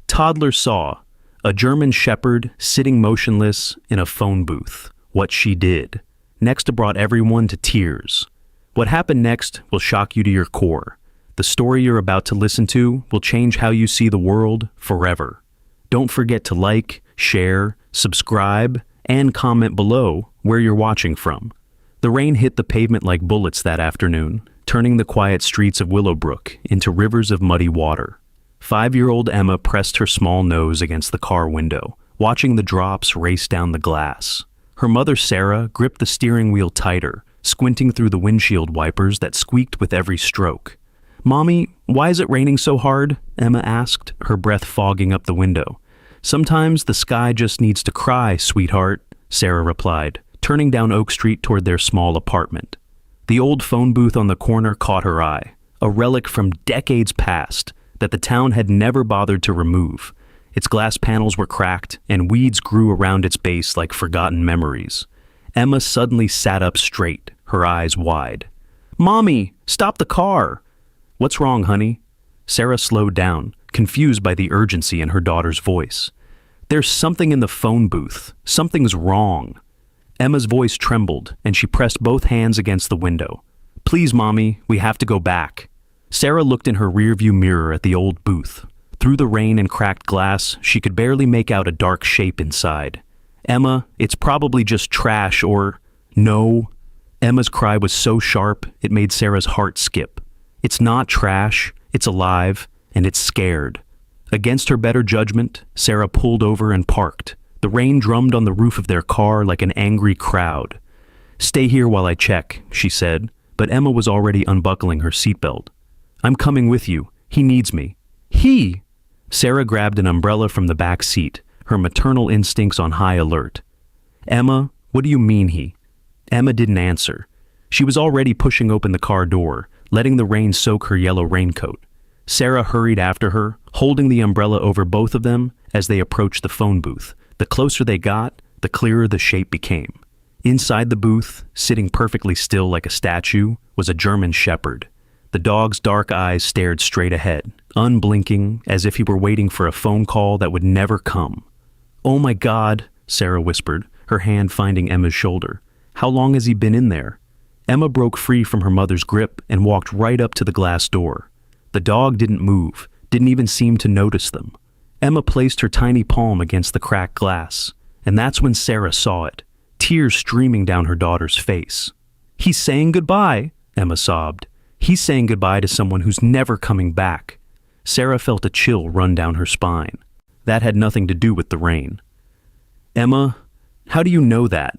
Toddler saw a German shepherd sitting motionless in a phone booth. What she did next brought everyone to tears. What happened next will shock you to your core. The story you're about to listen to will change how you see the world forever. Don't forget to like, share, subscribe, and comment below where you're watching from. The rain hit the pavement like bullets that afternoon, turning the quiet streets of Willowbrook into rivers of muddy water. 5-year-old Emma pressed her small nose against the car window, watching the drops race down the glass. Her mother, Sarah, gripped the steering wheel tighter, squinting through the windshield wipers that squeaked with every stroke. "Mommy, why is it raining so hard?" Emma asked, her breath fogging up the window. "Sometimes the sky just needs to cry, sweetheart," Sarah replied, turning down Oak Street toward their small apartment. The old phone booth on the corner caught her eye, a relic from decades past that the town had never bothered to remove. Its glass panels were cracked, and weeds grew around its base like forgotten memories. Emma suddenly sat up straight, her eyes wide. "Mommy, stop the car!" "What's wrong, honey?" Sarah slowed down, confused by the urgency in her daughter's voice. "There's something in the phone booth. Something's wrong." Emma's voice trembled, and she pressed both hands against the window. "Please, Mommy, we have to go back." Sarah looked in her rearview mirror at the old booth. Through the rain and cracked glass, she could barely make out a dark shape inside. "Emma, it's probably just trash or—" "No." Emma's cry was so sharp, it made Sarah's heart skip. "It's not trash, it's alive, and it's scared." Against her better judgment, Sarah pulled over and parked. The rain drummed on the roof of their car like an angry crowd. "Stay here while I check," she said, but Emma was already unbuckling her seatbelt. "I'm coming with you. He needs me." "He?" Sarah grabbed an umbrella from the back seat, her maternal instincts on high alert. "Emma, what do you mean he?" Emma didn't answer. She was already pushing open the car door, letting the rain soak her yellow raincoat. Sarah hurried after her, holding the umbrella over both of them as they approached the phone booth. The closer they got, the clearer the shape became. Inside the booth, sitting perfectly still like a statue, was a German shepherd. The dog's dark eyes stared straight ahead, unblinking, as if he were waiting for a phone call that would never come. "Oh my God," Sarah whispered, her hand finding Emma's shoulder. "How long has he been in there?" Emma broke free from her mother's grip and walked right up to the glass door. The dog didn't move, didn't even seem to notice them. Emma placed her tiny palm against the cracked glass, and that's when Sarah saw it, tears streaming down her daughter's face. "He's saying goodbye," Emma sobbed. "He's saying goodbye to someone who's never coming back." Sarah felt a chill run down her spine. That had nothing to do with the rain. "Emma, how do you know that?"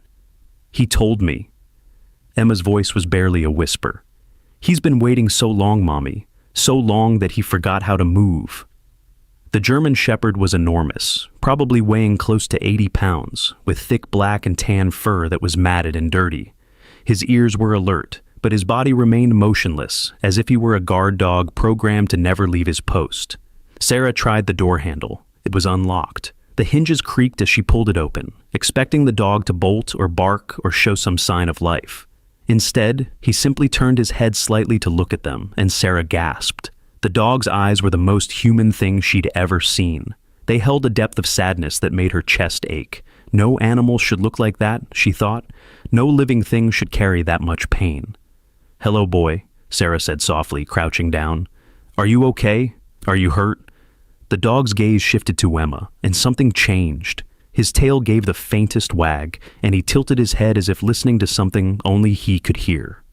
"He told me." Emma's voice was barely a whisper. "He's been waiting so long, Mommy, so long that he forgot how to move." The German shepherd was enormous, probably weighing close to 80 pounds, with thick black and tan fur that was matted and dirty. His ears were alert, but his body remained motionless, as if he were a guard dog programmed to never leave his post. Sarah tried the door handle. It was unlocked. The hinges creaked as she pulled it open, expecting the dog to bolt or bark or show some sign of life. Instead, he simply turned his head slightly to look at them, and Sarah gasped. The dog's eyes were the most human thing she'd ever seen. They held a depth of sadness that made her chest ache. No animal should look like that, she thought. No living thing should carry that much pain. "Hello, boy," Sarah said softly, crouching down. "Are you okay? Are you hurt?" The dog's gaze shifted to Emma, and something changed. His tail gave the faintest wag, and he tilted his head as if listening to something only he could hear.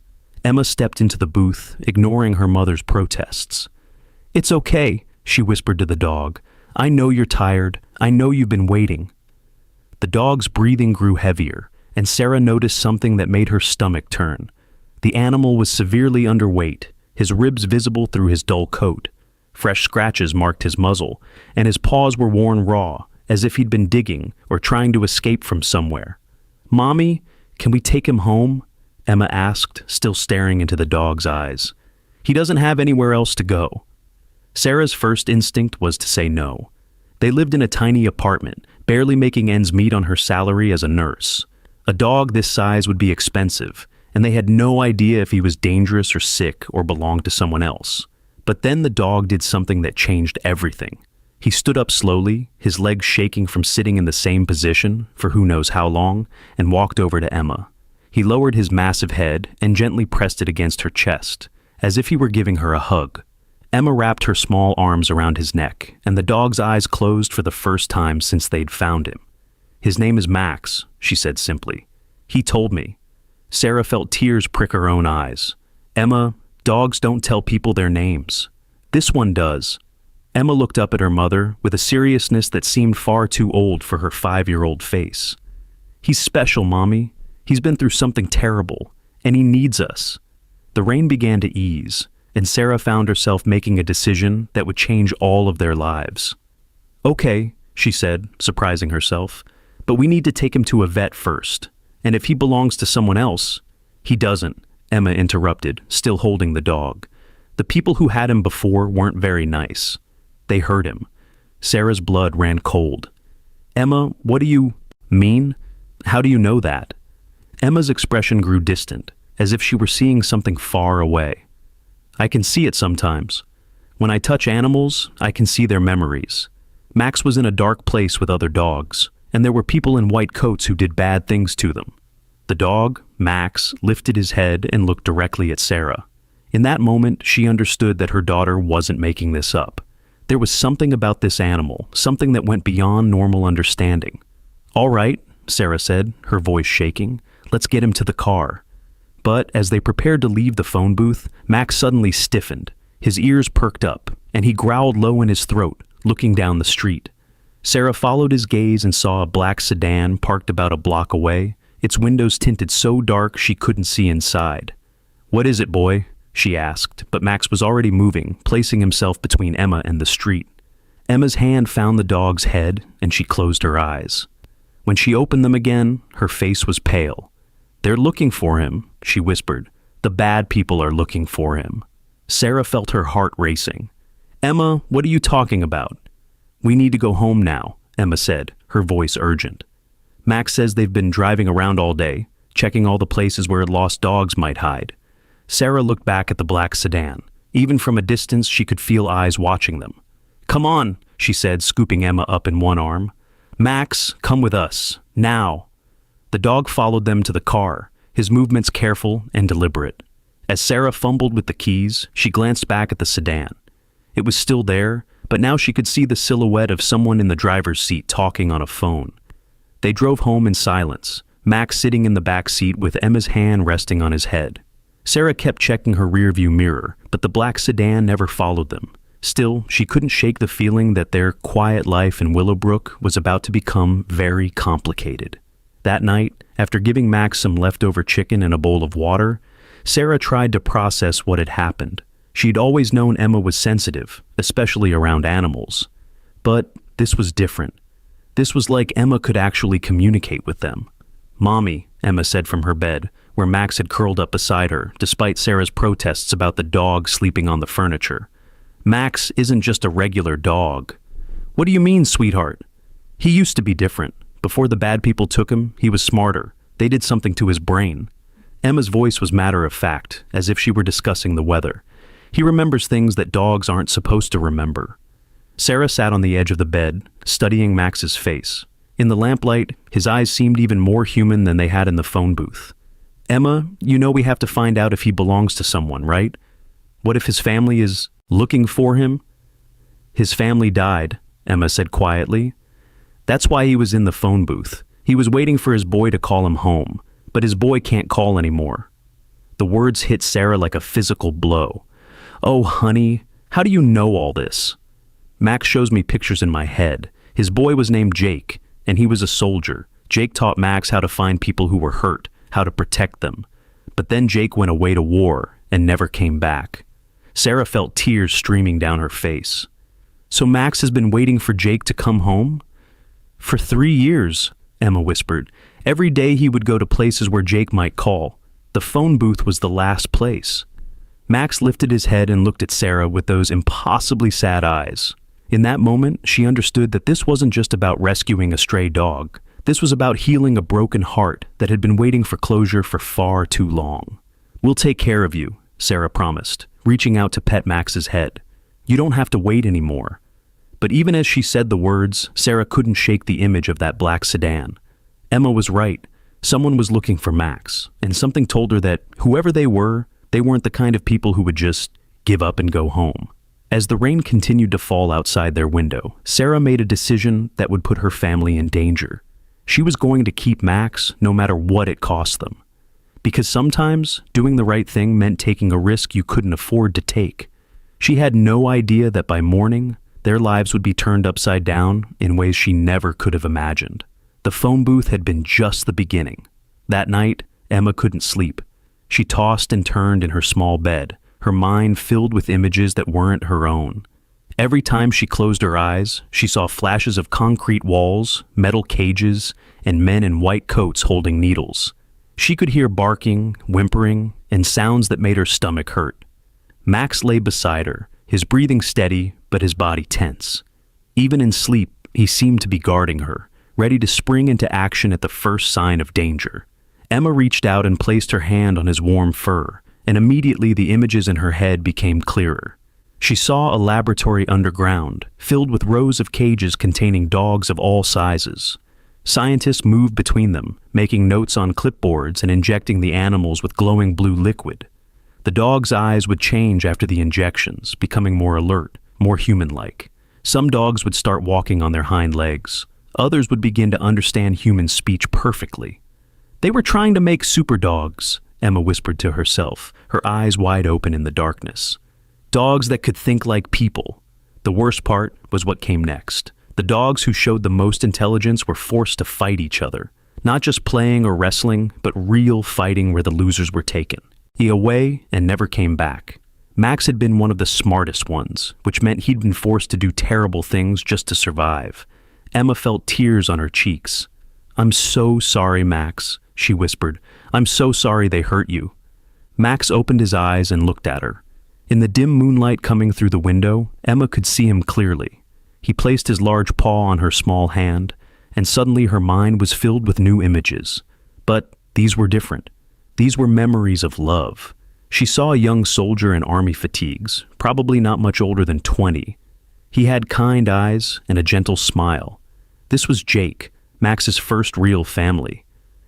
Emma stepped into the booth, ignoring her mother's protests. "It's okay," she whispered to the dog. "I know you're tired. I know you've been waiting." The dog's breathing grew heavier, and Sarah noticed something that made her stomach turn. The animal was severely underweight, his ribs visible through his dull coat. Fresh scratches marked his muzzle, and his paws were worn raw, as if he'd been digging or trying to escape from somewhere. "Mommy, can we take him home?" Emma asked, still staring into the dog's eyes. "He doesn't have anywhere else to go." Sarah's first instinct was to say no. They lived in a tiny apartment, barely making ends meet on her salary as a nurse. A dog this size would be expensive, and they had no idea if he was dangerous or sick or belonged to someone else. But then the dog did something that changed everything. He stood up slowly, his legs shaking from sitting in the same position for who knows how long, and walked over to Emma. He lowered his massive head and gently pressed it against her chest, as if he were giving her a hug. Emma wrapped her small arms around his neck, and the dog's eyes closed for the first time since they'd found him. "His name is Max," she said simply. "He told me." Sarah felt tears prick her own eyes. "Emma, dogs don't tell people their names. This one does." Emma looked up at her mother with a seriousness that seemed far too old for her 5-year-old face. "He's special, Mommy. He's been through something terrible, and he needs us." The rain began to ease, and Sarah found herself making a decision that would change all of their lives. "Okay," she said, surprising herself, "but we need to take him to a vet first. And if he belongs to someone else—" "He doesn't," Emma interrupted, still holding the dog. "The people who had him before weren't very nice. They hurt him." Sarah's blood ran cold. "Emma, what do you mean? How do you know that?" Emma's expression grew distant, as if she were seeing something far away. "I can see it sometimes. When I touch animals, I can see their memories. Max was in a dark place with other dogs, and there were people in white coats who did bad things to them." The dog, Max, lifted his head and looked directly at Sarah. In that moment, she understood that her daughter wasn't making this up. There was something about this animal, something that went beyond normal understanding. "All right," Sarah said, her voice shaking. "Let's get him to the car." But as they prepared to leave the phone booth, Max suddenly stiffened. His ears perked up, and he growled low in his throat, looking down the street. Sarah followed his gaze and saw a black sedan parked about a block away, its windows tinted so dark she couldn't see inside. "What is it, boy?" she asked, but Max was already moving, placing himself between Emma and the street. Emma's hand found the dog's head, and she closed her eyes. When she opened them again, her face was pale. "They're looking for him," she whispered. "The bad people are looking for him." Sarah felt her heart racing. "Emma, what are you talking about?" "We need to go home now," Emma said, her voice urgent. "Max says they've been driving around all day, checking all the places where lost dogs might hide." Sarah looked back at the black sedan. Even from a distance, she could feel eyes watching them. "Come on," she said, scooping Emma up in one arm. "Max, come with us. Now." The dog followed them to the car, his movements careful and deliberate. As Sarah fumbled with the keys, she glanced back at the sedan. It was still there, but now she could see the silhouette of someone in the driver's seat talking on a phone. They drove home in silence, Max sitting in the back seat with Emma's hand resting on his head. Sarah kept checking her rearview mirror, but the black sedan never followed them. Still, she couldn't shake the feeling that their quiet life in Willowbrook was about to become very complicated. That night, after giving Max some leftover chicken and a bowl of water, Sarah tried to process what had happened. She'd always known Emma was sensitive, especially around animals. But this was different. This was like Emma could actually communicate with them. "Mommy," Emma said from her bed, where Max had curled up beside her, despite Sarah's protests about the dog sleeping on the furniture. "Max isn't just a regular dog." "What do you mean, sweetheart?" "He used to be different. Before the bad people took him, he was smarter. They did something to his brain." Emma's voice was matter-of-fact, as if she were discussing the weather. "He remembers things that dogs aren't supposed to remember." Sarah sat on the edge of the bed, studying Max's face. In the lamplight, his eyes seemed even more human than they had in the phone booth. "Emma, you know we have to find out if he belongs to someone, right? What if his family is looking for him?" "His family died," Emma said quietly. "That's why he was in the phone booth. He was waiting for his boy to call him home, but his boy can't call anymore." The words hit Sarah like a physical blow. "Oh, honey, how do you know all this?" "Max shows me pictures in my head. His boy was named Jake, and he was a soldier. Jake taught Max how to find people who were hurt, how to protect them. But then Jake went away to war and never came back." Sarah felt tears streaming down her face. "So Max has been waiting for Jake to come home?" "For 3 years," Emma whispered. "Every day he would go to places where Jake might call. The phone booth was the last place." Max lifted his head and looked at Sarah with those impossibly sad eyes. In that moment, she understood that this wasn't just about rescuing a stray dog. This was about healing a broken heart that had been waiting for closure for far too long. "We'll take care of you," Sarah promised, reaching out to pet Max's head. "You don't have to wait anymore." But even as she said the words, Sarah couldn't shake the image of that black sedan. Emma was right. Someone was looking for Max, and something told her that whoever they weren't the kind of people who would just give up and go home. As the rain continued to fall outside their window, Sarah made a decision that would put her family in danger. She was going to keep Max no matter what it cost them. Because sometimes doing the right thing meant taking a risk you couldn't afford to take. She had no idea that by morning, their lives would be turned upside down in ways she never could have imagined. The phone booth had been just the beginning. That night, Emma couldn't sleep. She tossed and turned in her small bed, her mind filled with images that weren't her own. Every time she closed her eyes, she saw flashes of concrete walls, metal cages, and men in white coats holding needles. She could hear barking, whimpering, and sounds that made her stomach hurt. Max lay beside her, his breathing steady, but his body tense. Even in sleep, he seemed to be guarding her, ready to spring into action at the first sign of danger. Emma reached out and placed her hand on his warm fur, and immediately the images in her head became clearer. She saw a laboratory underground, filled with rows of cages containing dogs of all sizes. Scientists moved between them, making notes on clipboards and injecting the animals with glowing blue liquid. The dogs' eyes would change after the injections, becoming more alert, more human-like. Some dogs would start walking on their hind legs. Others would begin to understand human speech perfectly. They were trying to make super dogs, Emma whispered to herself, her eyes wide open in the darkness. Dogs that could think like people. The worst part was what came next. The dogs who showed the most intelligence were forced to fight each other. Not just playing or wrestling, but real fighting where the losers were taken. He away and never came back. Max had been one of the smartest ones, which meant he'd been forced to do terrible things just to survive. Emma felt tears on her cheeks. "I'm so sorry, Max," she whispered. "I'm so sorry they hurt you." Max opened his eyes and looked at her. In the dim moonlight coming through the window, Emma could see him clearly. He placed his large paw on her small hand, and suddenly her mind was filled with new images. But these were different. These were memories of love. She saw a young soldier in army fatigues, probably not much older than 20. He had kind eyes and a gentle smile. This was Jake, Max's first real family.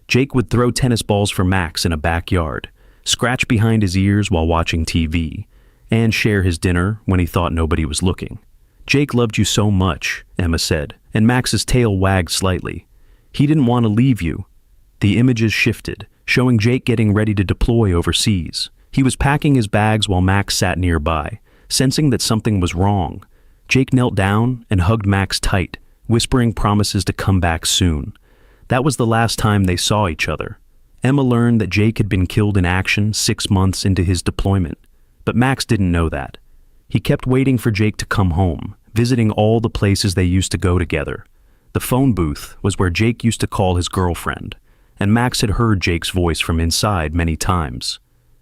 Jake would throw tennis balls for Max in a backyard, scratch behind his ears while watching TV, and share his dinner when he thought nobody was looking. "Jake loved you so much," Emma said, and Max's tail wagged slightly. "He didn't want to leave you." The images shifted, showing Jake getting ready to deploy overseas. He was packing his bags while Max sat nearby, sensing that something was wrong. Jake knelt down and hugged Max tight, whispering promises to come back soon. That was the last time they saw each other. Emma learned that Jake had been killed in action 6 months into his deployment, but Max didn't know that. He kept waiting for Jake to come home, visiting all the places they used to go together. The phone booth was where Jake used to call his girlfriend, and Max had heard Jake's voice from inside many times.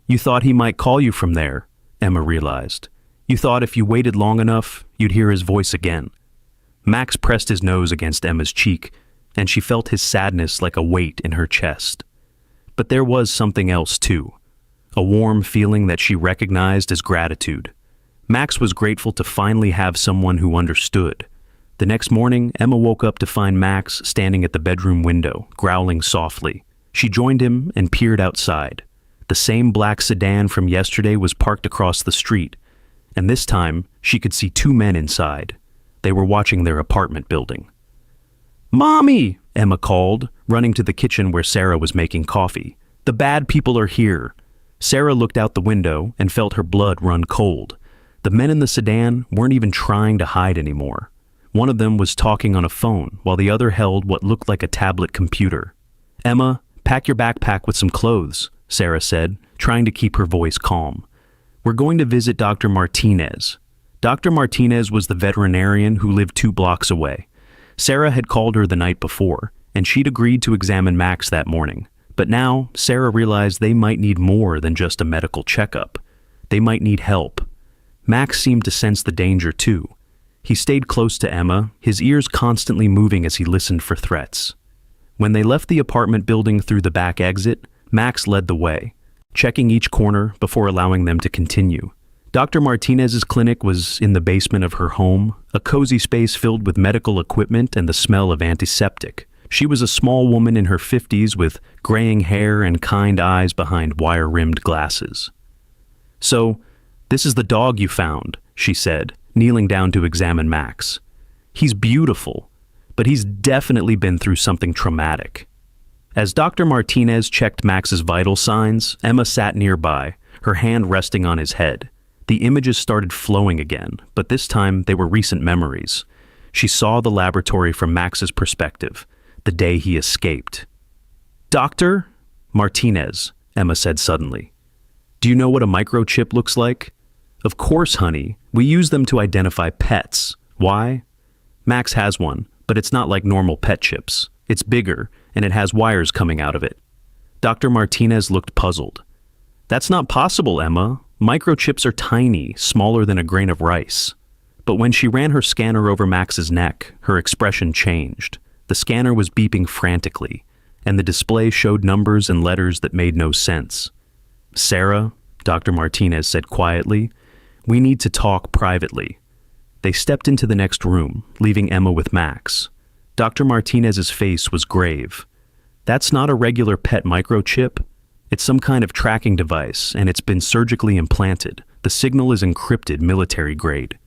"You thought he might call you from there," Emma realized. "You thought if you waited long enough, you'd hear his voice again." Max pressed his nose against Emma's cheek, and she felt his sadness like a weight in her chest. But there was something else too, a warm feeling that she recognized as gratitude. Max was grateful to finally have someone who understood. The next morning, Emma woke up to find Max standing at the bedroom window, growling softly. She joined him and peered outside. The same black sedan from yesterday was parked across the street, and this time she could see 2 men inside. They were watching their apartment building. "Mommy!" Emma called, running to the kitchen where Sarah was making coffee. "The bad people are here." Sarah looked out the window and felt her blood run cold. The men in the sedan weren't even trying to hide anymore. One of them was talking on a phone while the other held what looked like a tablet computer. "Emma, pack your backpack with some clothes," Sarah said, trying to keep her voice calm. "We're going to visit Dr. Martinez." Dr. Martinez was the veterinarian who lived 2 blocks away. Sarah had called her the night before, and she'd agreed to examine Max that morning. But now, Sarah realized they might need more than just a medical checkup. They might need help. Max seemed to sense the danger too. He stayed close to Emma, his ears constantly moving as he listened for threats. When they left the apartment building through the back exit, Max led the way, checking each corner before allowing them to continue. Dr. Martinez's clinic was in the basement of her home, a cozy space filled with medical equipment and the smell of antiseptic. She was a small woman in her 50s with graying hair and kind eyes behind wire-rimmed glasses. "So, this is the dog you found," she said, kneeling down to examine Max. "He's beautiful, but he's definitely been through something traumatic." As Dr. Martinez checked Max's vital signs, Emma sat nearby, her hand resting on his head. The images started flowing again, but this time they were recent memories. She saw the laboratory from Max's perspective, the day he escaped. "Dr. Martinez," Emma said suddenly, "do you know what a microchip looks like?" "Of course, honey. We use them to identify pets. Why?" "Max has one, but it's not like normal pet chips. It's bigger, and it has wires coming out of it." Dr. Martinez looked puzzled. "That's not possible, Emma. Microchips are tiny, smaller than a grain of rice." But when she ran her scanner over Max's neck, her expression changed. The scanner was beeping frantically, and the display showed numbers and letters that made no sense. "Sarah," Dr. Martinez said quietly, "we need to talk privately." They stepped into the next room, leaving Emma with Max. Dr. Martinez's face was grave. "That's not a regular pet microchip. It's some kind of tracking device, and it's been surgically implanted. The signal is encrypted, military grade."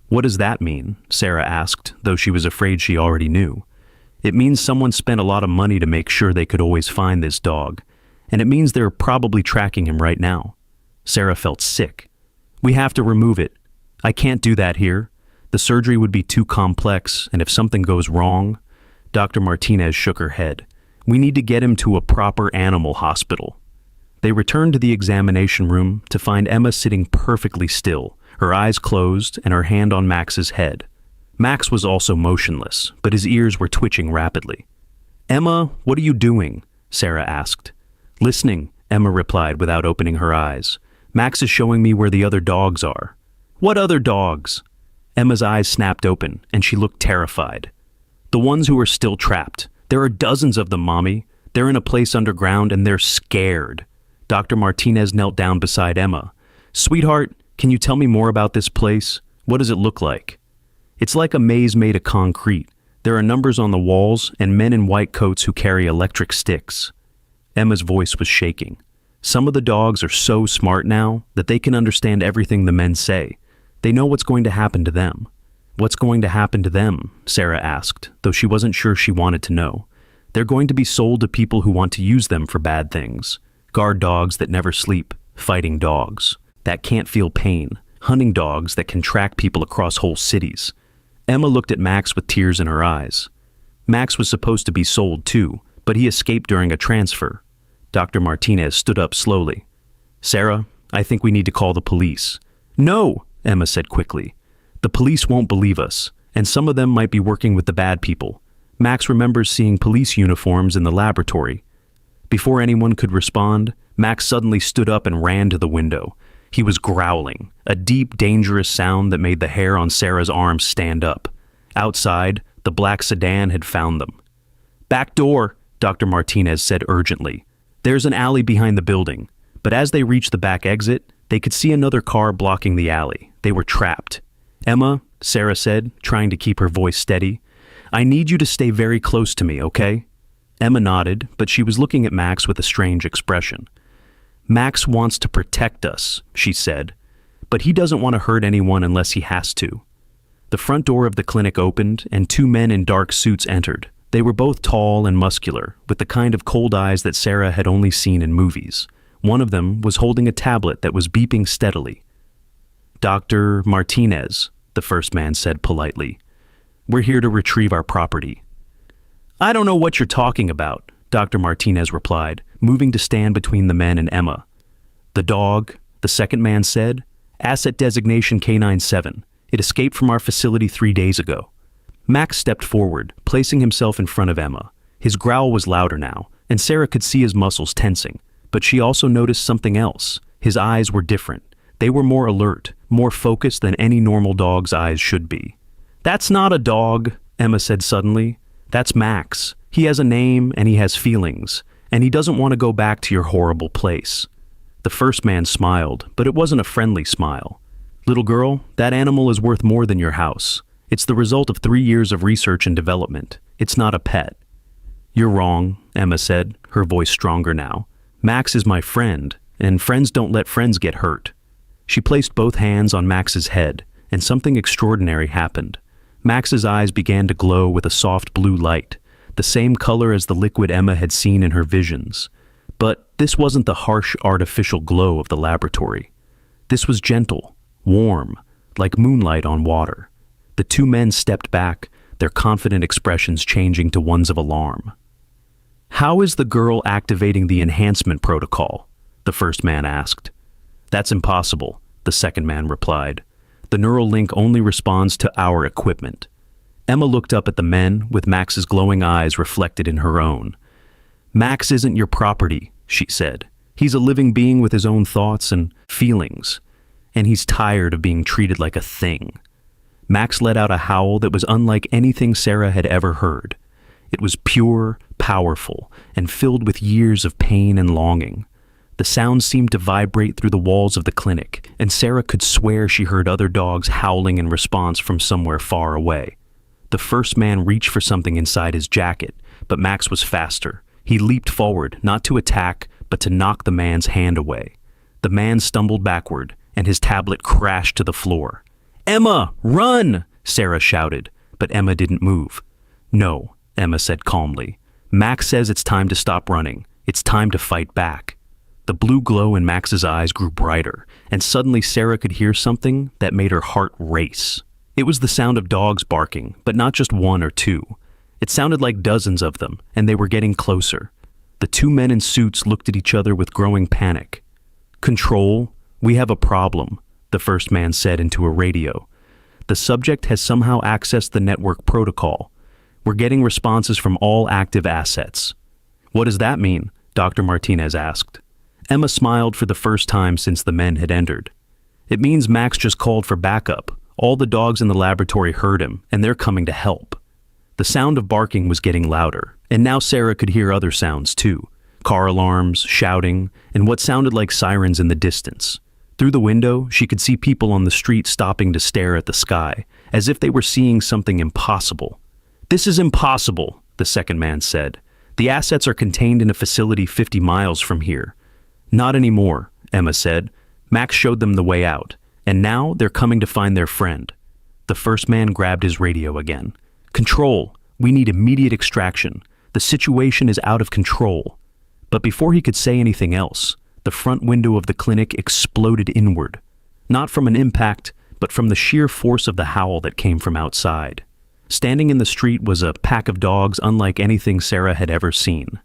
"What does that mean?" Sarah asked, though she was afraid she already knew. "It means someone spent a lot of money to make sure they could always find this dog, and it means they're probably tracking him right now." Sarah felt sick. "We have to remove it. I can't do that here. The surgery would be too complex, and if something goes wrong..." Dr. Martinez shook her head. "We need to get him to a proper animal hospital." They returned to the examination room to find Emma sitting perfectly still, her eyes closed and her hand on Max's head. Max was also motionless, but his ears were twitching rapidly. "Emma, what are you doing?" Sarah asked. "Listening," Emma replied without opening her eyes. "Max is showing me where the other dogs are." "What other dogs?" Emma's eyes snapped open, and she looked terrified. "The ones who are still trapped. There are dozens of them, Mommy. They're in a place underground, and they're scared." Dr. Martinez knelt down beside Emma. "Sweetheart, can you tell me more about this place? What does it look like?" "It's like a maze made of concrete. There are numbers on the walls and men in white coats who carry electric sticks." Emma's voice was shaking. "Some of the dogs are so smart now that they can understand everything the men say. They know what's going to happen to them." "What's going to happen to them?" Sarah asked, though she wasn't sure she wanted to know. "They're going to be sold to people who want to use them for bad things. Guard dogs that never sleep, fighting dogs that can't feel pain, hunting dogs that can track people across whole cities." Emma looked at Max with tears in her eyes. "Max was supposed to be sold too, but he escaped during a transfer." Dr. Martinez stood up slowly. "Sarah, I think we need to call the police." "No," Emma said quickly. "The police won't believe us, and some of them might be working with the bad people. Max remembers seeing police uniforms in the laboratory." Before anyone could respond, Max suddenly stood up and ran to the window. He was growling, a deep, dangerous sound that made the hair on Sarah's arms stand up. Outside, the black sedan had found them. "Back door," Dr. Martinez said urgently. "There's an alley behind the building." But as they reached the back exit, they could see another car blocking the alley. They were trapped. "Emma," Sarah said, trying to keep her voice steady, "I need you to stay very close to me, okay?" Emma nodded, but she was looking at Max with a strange expression. "Max wants to protect us," she said, "but he doesn't want to hurt anyone unless he has to." The front door of the clinic opened, and two men in dark suits entered. They were both tall and muscular, with the kind of cold eyes that Sarah had only seen in movies. One of them was holding a tablet that was beeping steadily. "Dr. Martinez," the first man said politely, "we're here to retrieve our property." "I don't know what you're talking about," Dr. Martinez replied, moving to stand between the men and Emma. "The dog," the second man said, "asset designation K97. It escaped from our facility 3 days ago." Max stepped forward, placing himself in front of Emma. His growl was louder now, and Sarah could see his muscles tensing, but she also noticed something else. His eyes were different. They were more alert, more focused than any normal dog's eyes should be. "That's not a dog," Emma said suddenly. "That's Max. He has a name and he has feelings, and he doesn't want to go back to your horrible place." The first man smiled, but it wasn't a friendly smile. Little girl, that animal is worth more than your house. It's the result of 3 years of research and development. It's not a pet. You're wrong, Emma said, her voice stronger now. Max is my friend, and friends don't let friends get hurt. She placed both hands on Max's head, and something extraordinary happened. Max's eyes began to glow with a soft blue light, the same color as the liquid Emma had seen in her visions. But this wasn't the harsh, artificial glow of the laboratory. This was gentle, warm, like moonlight on water. The two men stepped back, their confident expressions changing to ones of alarm. "How is the girl activating the enhancement protocol?" the first man asked. "That's impossible," the second man replied. "The neural link only responds to our equipment." Emma looked up at the men, with Max's glowing eyes reflected in her own. "Max isn't your property," she said. "He's a living being with his own thoughts and feelings, and he's tired of being treated like a thing." Max let out a howl that was unlike anything Sarah had ever heard. It was pure, powerful, and filled with years of pain and longing. The sound seemed to vibrate through the walls of the clinic, and Sarah could swear she heard other dogs howling in response from somewhere far away. The first man reached for something inside his jacket, but Max was faster. He leaped forward, not to attack, but to knock the man's hand away. The man stumbled backward, and his tablet crashed to the floor. "Emma, run!" Sarah shouted, but Emma didn't move. "No," Emma said calmly. "Max says it's time to stop running. It's time to fight back." The blue glow in Max's eyes grew brighter, and suddenly Sarah could hear something that made her heart race. It was the sound of dogs barking, but not just one or two. It sounded like dozens of them, and they were getting closer. The two men in suits looked at each other with growing panic. "Control, we have a problem," the first man said into a radio. "The subject has somehow accessed the network protocol. We're getting responses from all active assets." "What does that mean?" Dr. Martinez asked. Emma smiled for the first time since the men had entered. "It means Max just called for backup. All the dogs in the laboratory heard him, and they're coming to help." The sound of barking was getting louder, and now Sarah could hear other sounds too. Car alarms, shouting, and what sounded like sirens in the distance. Through the window, she could see people on the street stopping to stare at the sky, as if they were seeing something impossible. "This is impossible," the second man said. "The assets are contained in a facility 50 miles from here." "Not anymore," Emma said. "Max showed them the way out, and now they're coming to find their friend." The first man grabbed his radio again. "Control, we need immediate extraction. The situation is out of control." But before he could say anything else, the front window of the clinic exploded inward. Not from an impact, but from the sheer force of the howl that came from outside. Standing in the street was a pack of dogs unlike anything Sarah had ever seen.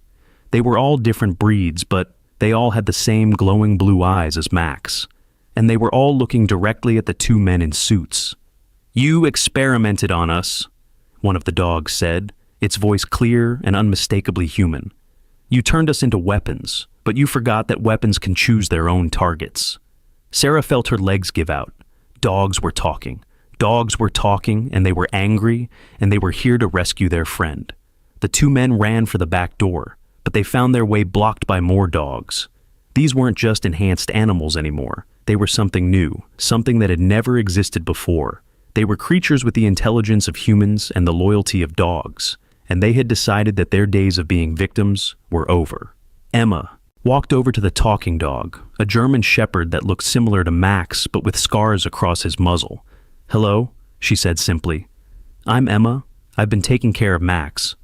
They were all different breeds, but they all had the same glowing blue eyes as Max. And they were all looking directly at the two men in suits. "You experimented on us," one of the dogs said, its voice clear and unmistakably human. "You turned us into weapons, but you forgot that weapons can choose their own targets." Sarah felt her legs give out. Dogs were talking. Dogs were talking, and they were angry, and they were here to rescue their friend. The two men ran for the back door, but they found their way blocked by more dogs. These weren't just enhanced animals anymore. They were something new, something that had never existed before. They were creatures with the intelligence of humans and the loyalty of dogs, and they had decided that their days of being victims were over. Emma walked over to the talking dog, a German shepherd that looked similar to Max but with scars across his muzzle. "Hello," she said simply. "I'm Emma. I've been taking care of Max."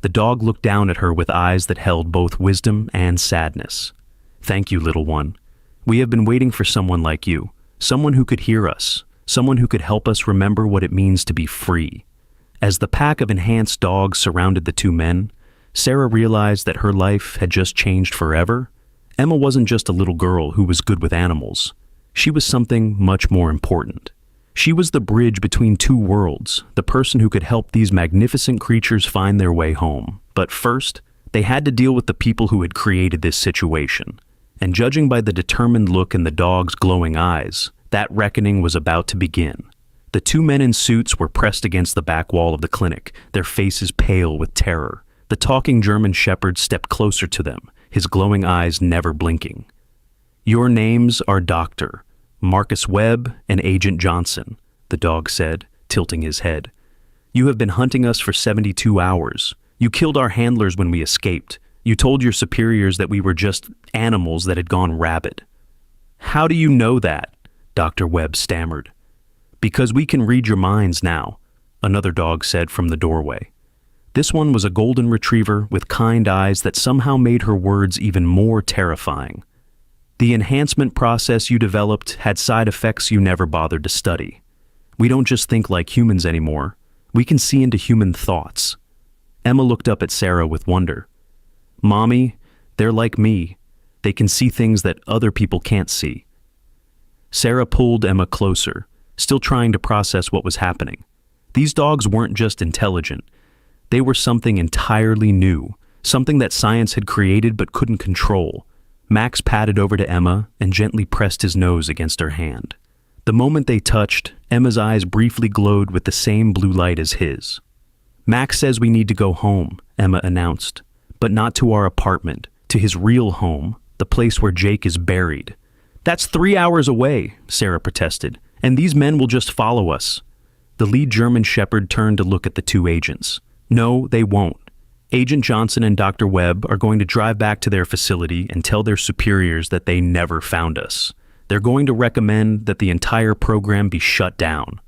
The dog looked down at her with eyes that held both wisdom and sadness. "Thank you, little one. We have been waiting for someone like you, someone who could hear us, someone who could help us remember what it means to be free." As the pack of enhanced dogs surrounded the two men, Sarah realized that her life had just changed forever. Emma wasn't just a little girl who was good with animals. She was something much more important. She was the bridge between two worlds, the person who could help these magnificent creatures find their way home. But first, they had to deal with the people who had created this situation. And judging by the determined look in the dog's glowing eyes, that reckoning was about to begin. The two men in suits were pressed against the back wall of the clinic, their faces pale with terror. The talking German shepherd stepped closer to them, his glowing eyes never blinking. "Your names are Doctor. Marcus Webb and Agent Johnson, the dog said, tilting his head. You have been hunting us for 72 hours. You killed our handlers when we escaped. You told your superiors that we were just animals that had gone rabid. How do you know that? Dr. Webb stammered. Because we can read your minds now, another dog said from the doorway. This one was a golden retriever with kind eyes that somehow made her words even more terrifying. The enhancement process you developed had side effects you never bothered to study. We don't just think like humans anymore. We can see into human thoughts. Emma looked up at Sarah with wonder. Mommy, they're like me. They can see things that other people can't see. Sarah pulled Emma closer, still trying to process what was happening. These dogs weren't just intelligent. They were something entirely new, something that science had created but couldn't control. Max padded over to Emma and gently pressed his nose against her hand. The moment they touched, Emma's eyes briefly glowed with the same blue light as his. Max says we need to go home, Emma announced, but not to our apartment, to his real home, the place where Jake is buried. That's 3 hours away, Sarah protested, and these men will just follow us. The lead German Shepherd turned to look at the two agents. No, they won't. Agent Johnson and Dr. Webb are going to drive back to their facility and tell their superiors that they never found us. They're going to recommend that the entire program be shut down.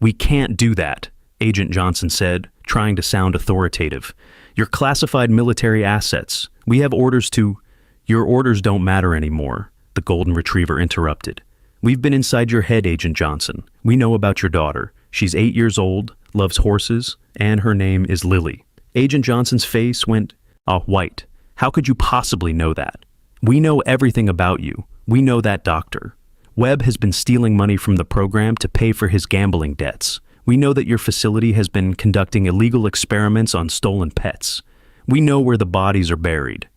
We can't do that, Agent Johnson said, trying to sound authoritative. You're classified military assets. We have orders to... Your orders don't matter anymore, the Golden Retriever interrupted. We've been inside your head, Agent Johnson. We know about your daughter. She's 8 years old, loves horses, and her name is Lily. Agent Johnson's face went white. How could you possibly know that? We know everything about you. We know that doctor. Webb has been stealing money from the program to pay for his gambling debts. We know that your facility has been conducting illegal experiments on stolen pets. We know where the bodies are buried.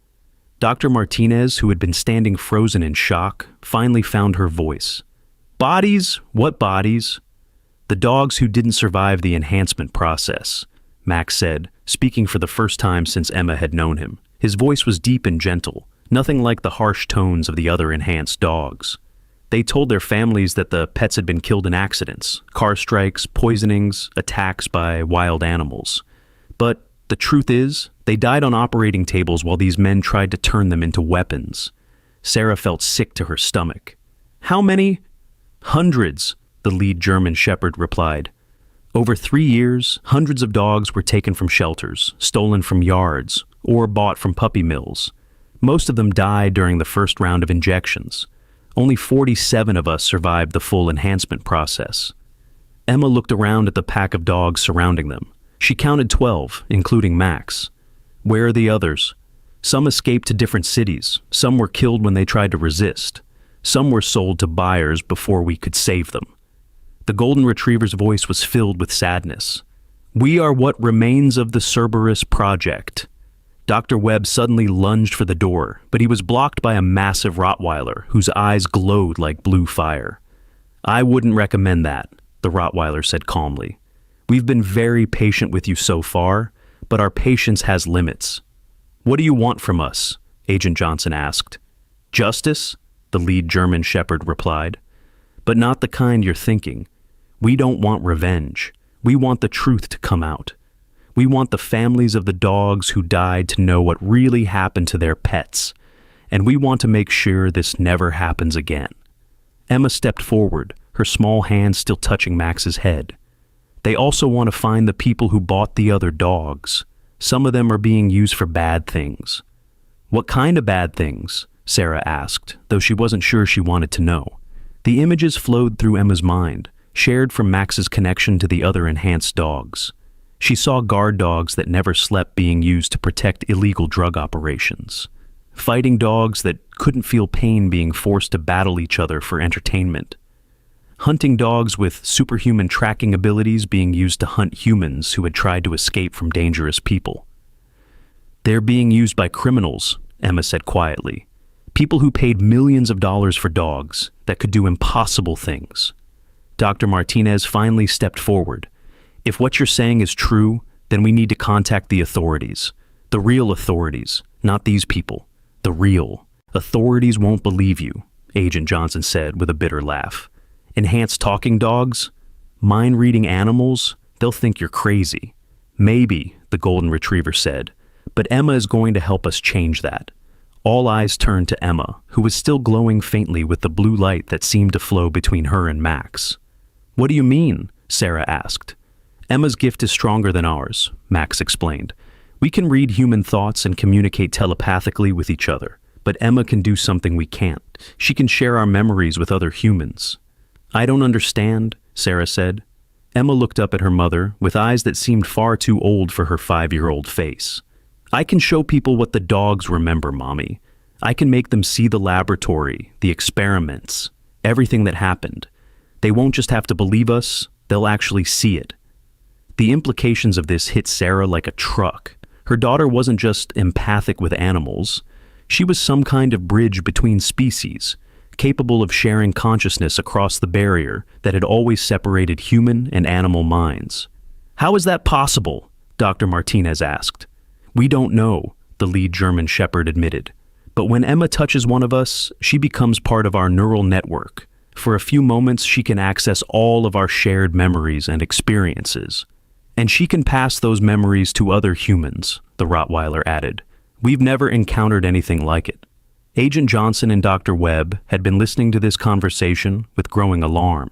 Dr. Martinez, who had been standing frozen in shock, finally found her voice. Bodies? What bodies? The dogs who didn't survive the enhancement process, Max said, speaking for the first time since Emma had known him. His voice was deep and gentle, nothing like the harsh tones of the other enhanced dogs. They told their families that the pets had been killed in accidents, car strikes, poisonings, attacks by wild animals. But the truth is, they died on operating tables while these men tried to turn them into weapons. Sarah felt sick to her stomach. How many? Hundreds, the lead German Shepherd replied. Over 3 years, hundreds of dogs were taken from shelters, stolen from yards, or bought from puppy mills. Most of them died during the first round of injections. Only 47 of us survived the full enhancement process. Emma looked around at the pack of dogs surrounding them. She counted 12, including Max. Where are the others? Some escaped to different cities. Some were killed when they tried to resist. Some were sold to buyers before we could save them. The Golden Retriever's voice was filled with sadness. We are what remains of the Cerberus Project. Dr. Webb suddenly lunged for the door, but he was blocked by a massive Rottweiler whose eyes glowed like blue fire. I wouldn't recommend that, the Rottweiler said calmly. We've been very patient with you so far, but our patience has limits. What do you want from us? Agent Johnson asked. Justice? The lead German Shepherd replied. But not the kind you're thinking. We don't want revenge. We want the truth to come out. We want the families of the dogs who died to know what really happened to their pets. And we want to make sure this never happens again. Emma stepped forward, her small hand still touching Max's head. They also want to find the people who bought the other dogs. Some of them are being used for bad things. What kind of bad things? Sarah asked, though she wasn't sure she wanted to know. The images flowed through Emma's mind, shared from Max's connection to the other enhanced dogs. She saw guard dogs that never slept being used to protect illegal drug operations. Fighting dogs that couldn't feel pain being forced to battle each other for entertainment. Hunting dogs with superhuman tracking abilities being used to hunt humans who had tried to escape from dangerous people. They're being used by criminals, Emma said quietly. People who paid millions of dollars for dogs that could do impossible things. Dr. Martinez finally stepped forward. If what you're saying is true, then we need to contact the authorities. The real authorities, not these people. The real. Authorities won't believe you. Agent Johnson said with a bitter laugh. Enhanced talking dogs? Mind-reading animals? They'll think you're crazy. Maybe, the golden retriever said, but Emma is going to help us change that. All eyes turned to Emma, who was still glowing faintly with the blue light that seemed to flow between her and Max. What do you mean? Sarah asked. Emma's gift is stronger than ours, Max explained. We can read human thoughts and communicate telepathically with each other, but Emma can do something we can't. She can share our memories with other humans. I don't understand, Sarah said. Emma looked up at her mother with eyes that seemed far too old for her 5-year-old face. I can show people what the dogs remember, Mommy. I can make them see the laboratory, the experiments, everything that happened. They won't just have to believe us, they'll actually see it. The implications of this hit Sarah like a truck. Her daughter wasn't just empathic with animals. She was some kind of bridge between species, capable of sharing consciousness across the barrier that had always separated human and animal minds. How is that possible? Dr. Martinez asked. We don't know, the lead German Shepherd admitted. But when Emma touches one of us, she becomes part of our neural network. For a few moments, she can access all of our shared memories and experiences. And she can pass those memories to other humans, the Rottweiler added. We've never encountered anything like it. Agent Johnson and Dr. Webb had been listening to this conversation with growing alarm.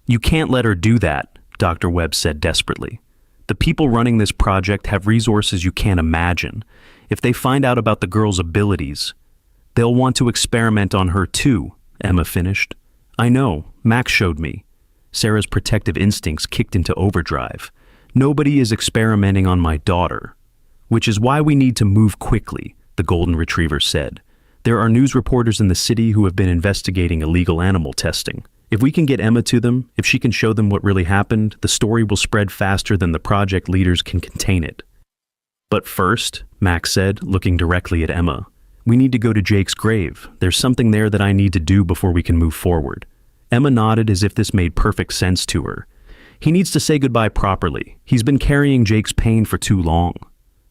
You can't let her do that, Dr. Webb said desperately. The people running this project have resources you can't imagine. If they find out about the girl's abilities, they'll want to experiment on her too, Emma finished. I know, Max showed me. Sarah's protective instincts kicked into overdrive. Nobody is experimenting on my daughter. Which is why we need to move quickly, the golden retriever said. There are news reporters in the city who have been investigating illegal animal testing. If we can get Emma to them, if she can show them what really happened, the story will spread faster than the project leaders can contain it. But first, Max said, looking directly at Emma, we need to go to Jake's grave. There's something there that I need to do before we can move forward. Emma nodded as if this made perfect sense to her. He needs to say goodbye properly. He's been carrying Jake's pain for too long.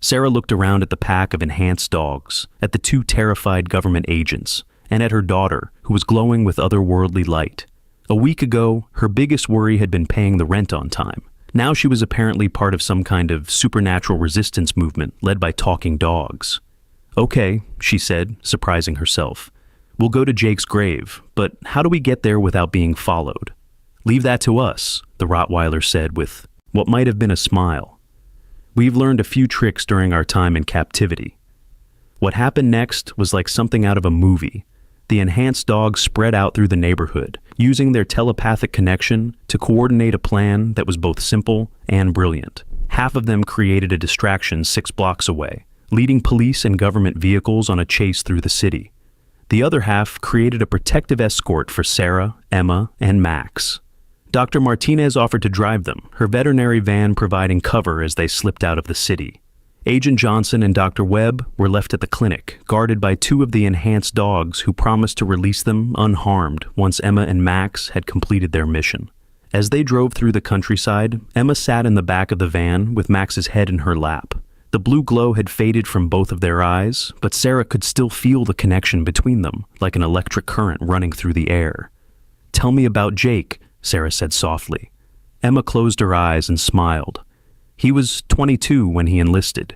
Sarah looked around at the pack of enhanced dogs, at the 2 terrified government agents, and at her daughter, who was glowing with otherworldly light. A week ago, her biggest worry had been paying the rent on time. Now she was apparently part of some kind of supernatural resistance movement led by talking dogs. Okay, she said, surprising herself. We'll go to Jake's grave, but how do we get there without being followed? Leave that to us, the Rottweiler said with what might have been a smile. We've learned a few tricks during our time in captivity. What happened next was like something out of a movie. The enhanced dogs spread out through the neighborhood, using their telepathic connection to coordinate a plan that was both simple and brilliant. Half of them created a distraction 6 blocks away, leading police and government vehicles on a chase through the city. The other half created a protective escort for Sarah, Emma, and Max. Dr. Martinez offered to drive them, her veterinary van providing cover as they slipped out of the city. Agent Johnson and Dr. Webb were left at the clinic, guarded by 2 of the enhanced dogs who promised to release them unharmed once Emma and Max had completed their mission. As they drove through the countryside, Emma sat in the back of the van with Max's head in her lap. The blue glow had faded from both of their eyes, but Sarah could still feel the connection between them, like an electric current running through the air. Tell me about Jake, Sarah said softly. Emma closed her eyes and smiled. He was 22 when he enlisted.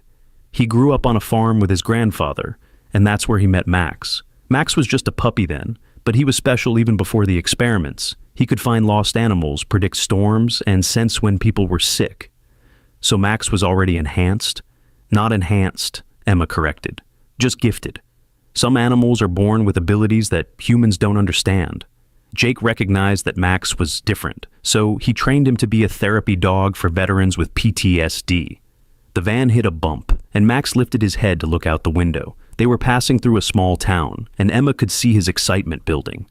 He grew up on a farm with his grandfather, and that's where he met Max. Max was just a puppy then, but he was special even before the experiments. He could find lost animals, predict storms, and sense when people were sick. So Max was already enhanced? Not enhanced, Emma corrected. Just gifted. Some animals are born with abilities that humans don't understand. Jake recognized that Max was different, so he trained him to be a therapy dog for veterans with PTSD. The van hit a bump, and Max lifted his head to look out the window. They were passing through a small town, and Emma could see his excitement building.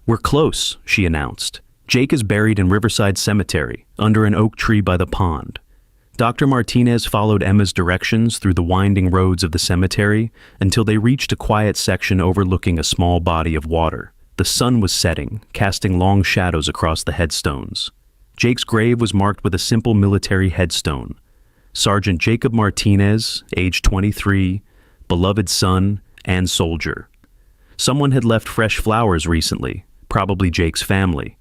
We're close, she announced. Jake is buried in Riverside Cemetery, under an oak tree by the pond. Dr. Martinez followed Emma's directions through the winding roads of the cemetery until they reached a quiet section overlooking a small body of water. The sun was setting, casting long shadows across the headstones. Jake's grave was marked with a simple military headstone. Sergeant Jacob Martinez, age 23, beloved son and soldier. Someone had left fresh flowers recently, probably Jake's family.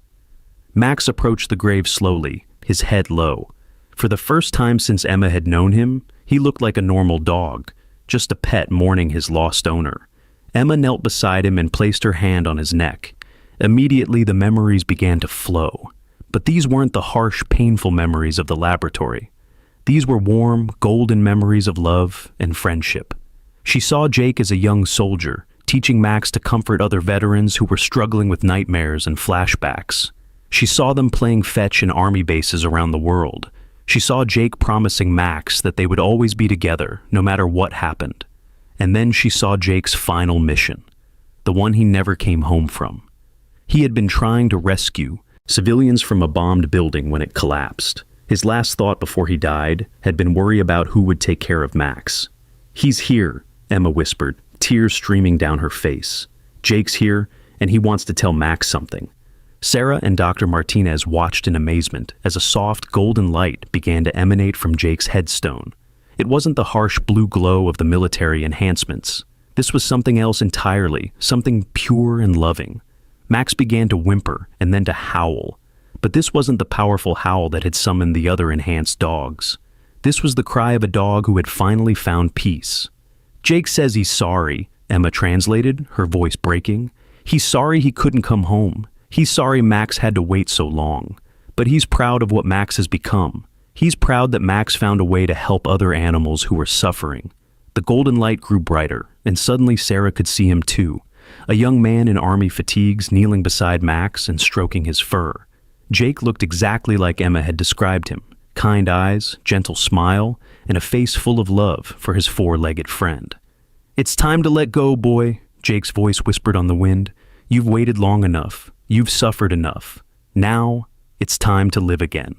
Max approached the grave slowly, his head low. For the first time since Emma had known him, he looked like a normal dog, just a pet mourning his lost owner. Emma knelt beside him and placed her hand on his neck. Immediately, the memories began to flow. But these weren't the harsh, painful memories of the laboratory. These were warm, golden memories of love and friendship. She saw Jake as a young soldier, teaching Max to comfort other veterans who were struggling with nightmares and flashbacks. She saw them playing fetch in army bases around the world. She saw Jake promising Max that they would always be together, no matter what happened. And then she saw Jake's final mission, the one he never came home from. He had been trying to rescue civilians from a bombed building when it collapsed. His last thought before he died had been worry about who would take care of Max. "He's here," Emma whispered, tears streaming down her face. "Jake's here, and he wants to tell Max something." Sarah and Dr. Martinez watched in amazement as a soft golden light began to emanate from Jake's headstone. It wasn't the harsh blue glow of the military enhancements. This was something else entirely, something pure and loving. Max began to whimper and then to howl. But this wasn't the powerful howl that had summoned the other enhanced dogs. This was the cry of a dog who had finally found peace. "Jake says he's sorry," Emma translated, her voice breaking. "He's sorry he couldn't come home. He's sorry Max had to wait so long. But he's proud of what Max has become. He's proud that Max found a way to help other animals who were suffering." The golden light grew brighter, and suddenly Sarah could see him too. A young man in army fatigues kneeling beside Max and stroking his fur. Jake looked exactly like Emma had described him. Kind eyes, gentle smile, and a face full of love for his four-legged friend. "It's time to let go, boy," Jake's voice whispered on the wind. "You've waited long enough. You've suffered enough. Now, it's time to live again."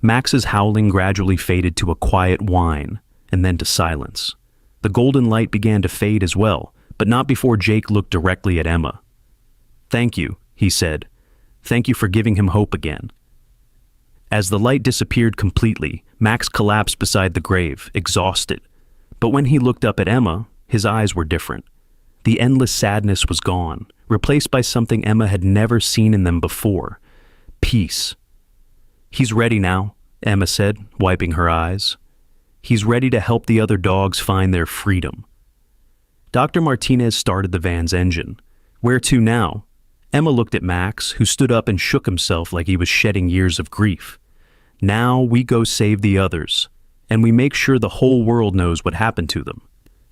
Max's howling gradually faded to a quiet whine, and then to silence. The golden light began to fade as well, but not before Jake looked directly at Emma. "Thank you," he said. "Thank you for giving him hope again." As the light disappeared completely, Max collapsed beside the grave, exhausted. But when he looked up at Emma, his eyes were different. The endless sadness was gone, replaced by something Emma had never seen in them before: peace. "He's ready now," Emma said, wiping her eyes. "He's ready to help the other dogs find their freedom." Dr. Martinez started the van's engine. "Where to now?" Emma looked at Max, who stood up and shook himself like he was shedding years of grief. "Now we go save the others, and we make sure the whole world knows what happened to them."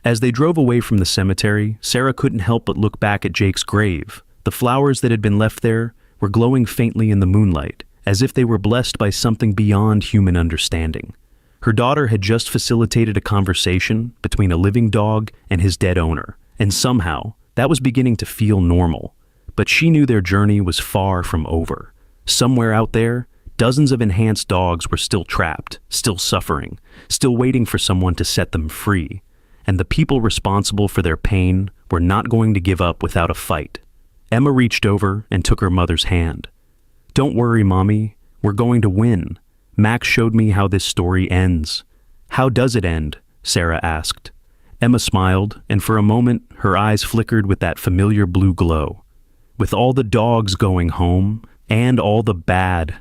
As they drove away from the cemetery, Sarah couldn't help but look back at Jake's grave. The flowers that had been left there were glowing faintly in the moonlight, as if they were blessed by something beyond human understanding. Her daughter had just facilitated a conversation between a living dog and his dead owner, and somehow that was beginning to feel normal. But she knew their journey was far from over. Somewhere out there, dozens of enhanced dogs were still trapped, still suffering, still waiting for someone to set them free. And the people responsible for their pain were not going to give up without a fight. Emma reached over and took her mother's hand. "Don't worry, Mommy. We're going to win. Max showed me how this story ends." "How does it end?" Sarah asked. Emma smiled, and for a moment, her eyes flickered with that familiar blue glow. "With all the dogs going home, and all the bad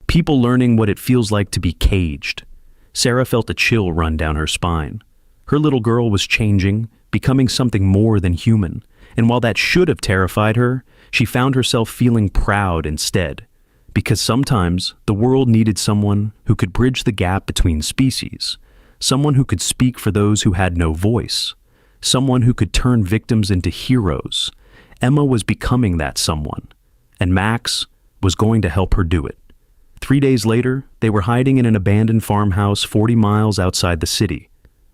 people learning what it feels like to be caged." Sarah felt a chill run down her spine. Her little girl was changing, becoming something more than human, and while that should have terrified her, she found herself feeling proud instead. Because sometimes the world needed someone who could bridge the gap between species, someone who could speak for those who had no voice, someone who could turn victims into heroes. Emma was becoming that someone, and Max was going to help her do it. 3 days later, they were hiding in an abandoned farmhouse 40 miles outside the city.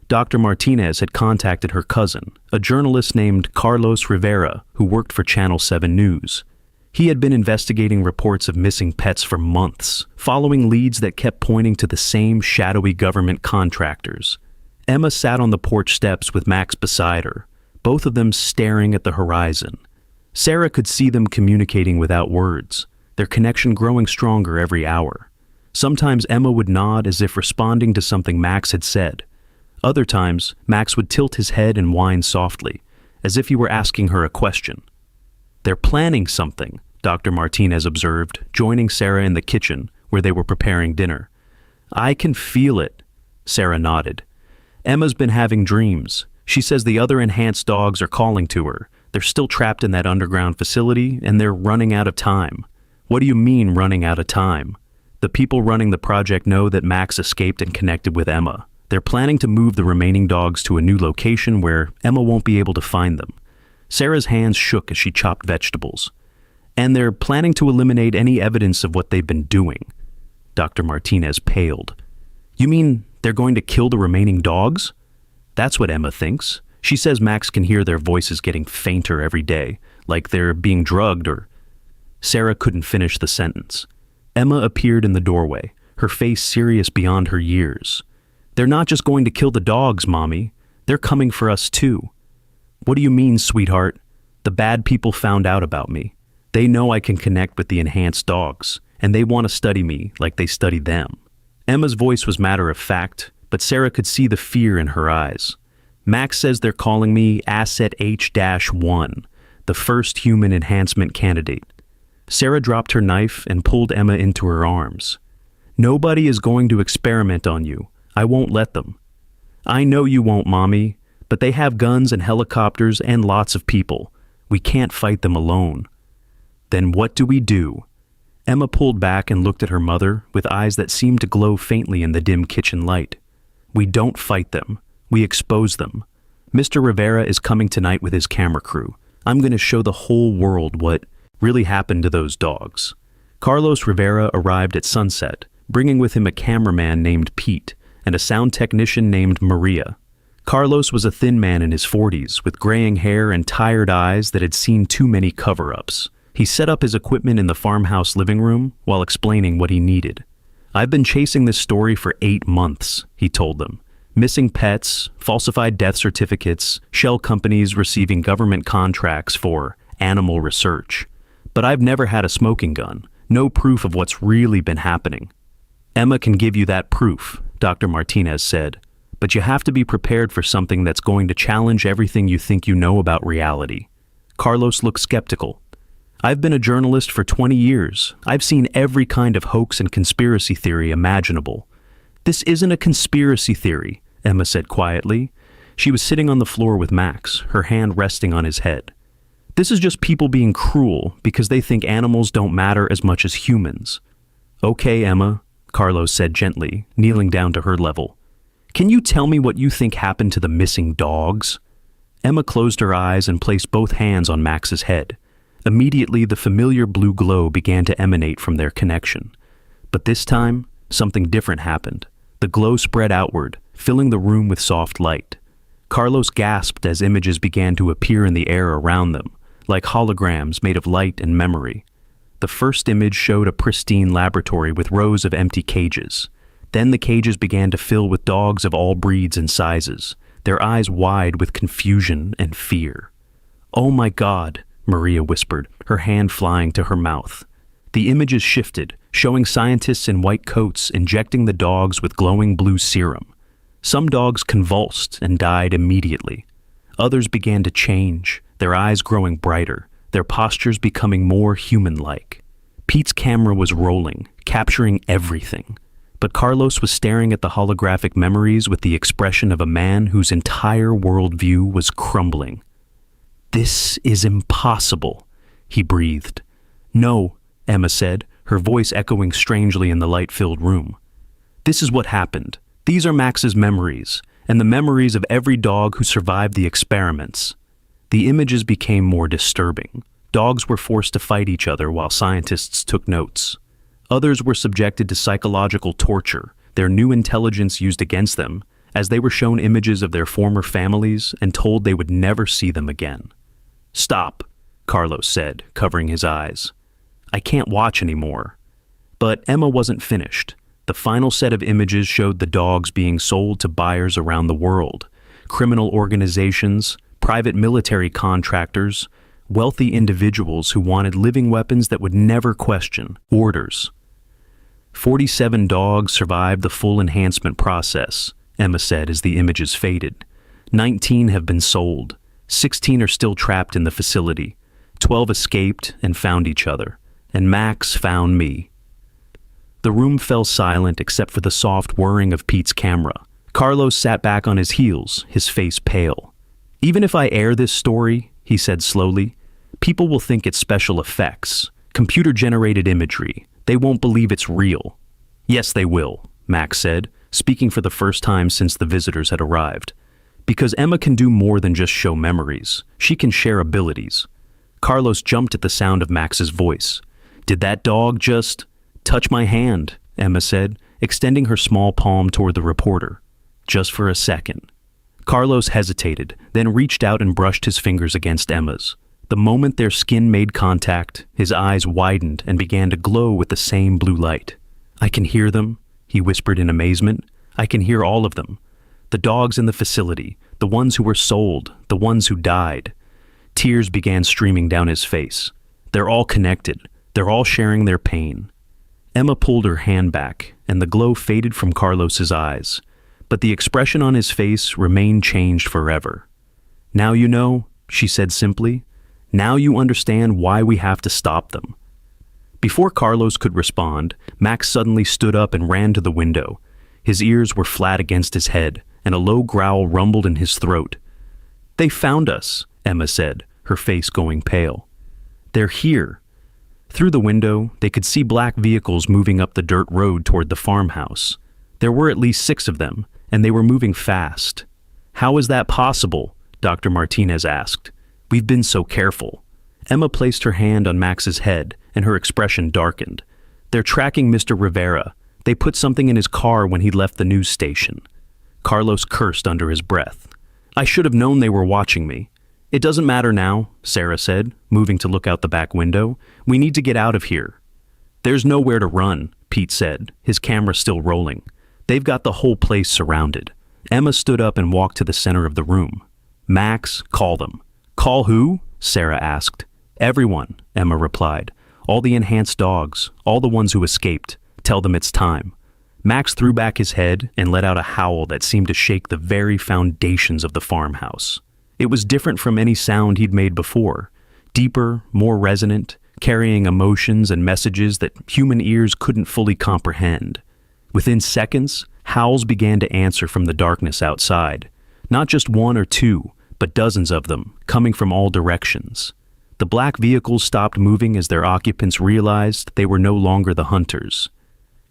Dr. Martinez had contacted her cousin, a journalist named Carlos Rivera, who worked for Channel 7 News. He had been investigating reports of missing pets for months, following leads that kept pointing to the same shadowy government contractors. Emma sat on the porch steps with Max beside her, both of them staring at the horizon. Sarah could see them communicating without words, their connection growing stronger every hour. Sometimes Emma would nod as if responding to something Max had said. Other times, Max would tilt his head and whine softly, as if he were asking her a question. "They're planning something," Dr. Martinez observed, joining Sarah in the kitchen where they were preparing dinner. "I can feel it," Sarah nodded. "Emma's been having dreams. She says the other enhanced dogs are calling to her. They're still trapped in that underground facility, and they're running out of time." "What do you mean, running out of time?" "The people running the project know that Max escaped and connected with Emma. They're planning to move the remaining dogs to a new location where Emma won't be able to find them." Sarah's hands shook as she chopped vegetables. "And they're planning to eliminate any evidence of what they've been doing." Dr. Martinez paled. "You mean they're going to kill the remaining dogs?" "That's what Emma thinks. She says Max can hear their voices getting fainter every day, like they're being drugged or—" Sarah couldn't finish the sentence. Emma appeared in the doorway, her face serious beyond her years. "They're not just going to kill the dogs, Mommy. They're coming for us too." "What do you mean, sweetheart?" "The bad people found out about me. They know I can connect with the enhanced dogs, and they want to study me like they studied them." Emma's voice was matter of fact, but Sarah could see the fear in her eyes. "Max says they're calling me Asset H-1, the first human enhancement candidate." Sarah dropped her knife and pulled Emma into her arms. "Nobody is going to experiment on you. I won't let them." "I know you won't, Mommy, but they have guns and helicopters and lots of people. We can't fight them alone." "Then what do we do?" Emma pulled back and looked at her mother with eyes that seemed to glow faintly in the dim kitchen light. "We don't fight them. We expose them. Mr. Rivera is coming tonight with his camera crew. I'm going to show the whole world what really happened to those dogs." Carlos Rivera arrived at sunset, bringing with him a cameraman named Pete and a sound technician named Maria. Carlos was a thin man in his 40s with graying hair and tired eyes that had seen too many cover-ups. He set up his equipment in the farmhouse living room while explaining what he needed. "I've been chasing this story for 8 months, he told them. "Missing pets, falsified death certificates, shell companies receiving government contracts for animal research. But I've never had a smoking gun, no proof of what's really been happening." "Emma can give you that proof," Dr. Martinez said. "But you have to be prepared for something that's going to challenge everything you think you know about reality." Carlos looked skeptical. "I've been a journalist for 20 years. I've seen every kind of hoax and conspiracy theory imaginable." "This isn't a conspiracy theory," Emma said quietly. She was sitting on the floor with Max, her hand resting on his head. "This is just people being cruel because they think animals don't matter as much as humans." "Okay, Emma," Carlos said gently, kneeling down to her level. "Can you tell me what you think happened to the missing dogs?" Emma closed her eyes and placed both hands on Max's head. Immediately, the familiar blue glow began to emanate from their connection. But this time, something different happened. The glow spread outward, filling the room with soft light. Carlos gasped as images began to appear in the air around them, like holograms made of light and memory. The first image showed a pristine laboratory with rows of empty cages. Then the cages began to fill with dogs of all breeds and sizes, their eyes wide with confusion and fear. "Oh my God," Maria whispered, her hand flying to her mouth. The images shifted, showing scientists in white coats injecting the dogs with glowing blue serum. Some dogs convulsed and died immediately. Others began to change, their eyes growing brighter, their postures becoming more human-like. Pete's camera was rolling, capturing everything. But Carlos was staring at the holographic memories with the expression of a man whose entire worldview was crumbling. "This is impossible," he breathed. "No," Emma said, her voice echoing strangely in the light-filled room. "This is what happened. These are Max's memories, and the memories of every dog who survived the experiments." The images became more disturbing. Dogs were forced to fight each other while scientists took notes. Others were subjected to psychological torture, their new intelligence used against them, as they were shown images of their former families and told they would never see them again. "Stop," Carlos said, covering his eyes. "I can't watch anymore." But Emma wasn't finished. The final set of images showed the dogs being sold to buyers around the world, criminal organizations, private military contractors, wealthy individuals who wanted living weapons that would never question orders. 47 dogs survived the full enhancement process, Emma said as the images faded. 19 have been sold. 16 are still trapped in the facility. 12 escaped and found each other. And Max found me. The room fell silent except for the soft whirring of Pete's camera. Carlos sat back on his heels, his face pale. Even if I air this story, he said slowly, people will think it's special effects, computer-generated imagery. They won't believe it's real. Yes, they will, Max said, speaking for the first time since the visitors had arrived. Because Emma can do more than just show memories. She can share abilities. Carlos jumped at the sound of Max's voice. Did that dog just touch my hand? Emma said, extending her small palm toward the reporter. Just for a second. Carlos hesitated, then reached out and brushed his fingers against Emma's. The moment their skin made contact, his eyes widened and began to glow with the same blue light. I can hear them, he whispered in amazement. I can hear all of them. The dogs in the facility, the ones who were sold, the ones who died. Tears began streaming down his face. They're all connected. They're all sharing their pain. Emma pulled her hand back, and the glow faded from Carlos's eyes. But the expression on his face remained changed forever. Now you know, she said simply. Now you understand why we have to stop them. Before Carlos could respond, Max suddenly stood up and ran to the window. His ears were flat against his head, and a low growl rumbled in his throat. They found us, Emma said, her face going pale. They're here. Through the window, they could see black vehicles moving up the dirt road toward the farmhouse. There were at least 6 of them, and they were moving fast. How is that possible? Dr. Martinez asked. We've been so careful. Emma placed her hand on Max's head, and her expression darkened. They're tracking Mr. Rivera. They put something in his car when he left the news station. Carlos cursed under his breath. I should have known they were watching me. It doesn't matter now, Sarah said, moving to look out the back window. We need to get out of here. There's nowhere to run, Pete said, his camera still rolling. They've got the whole place surrounded. Emma stood up and walked to the center of the room. Max, call them. Call who? Sarah asked. Everyone, Emma replied. All the enhanced dogs, all the ones who escaped. Tell them it's time. Max threw back his head and let out a howl that seemed to shake the very foundations of the farmhouse. It was different from any sound he'd made before. Deeper, more resonant, carrying emotions and messages that human ears couldn't fully comprehend. Within seconds, howls began to answer from the darkness outside. Not just 1 or 2, but dozens of them, coming from all directions. The black vehicles stopped moving as their occupants realized they were no longer the hunters.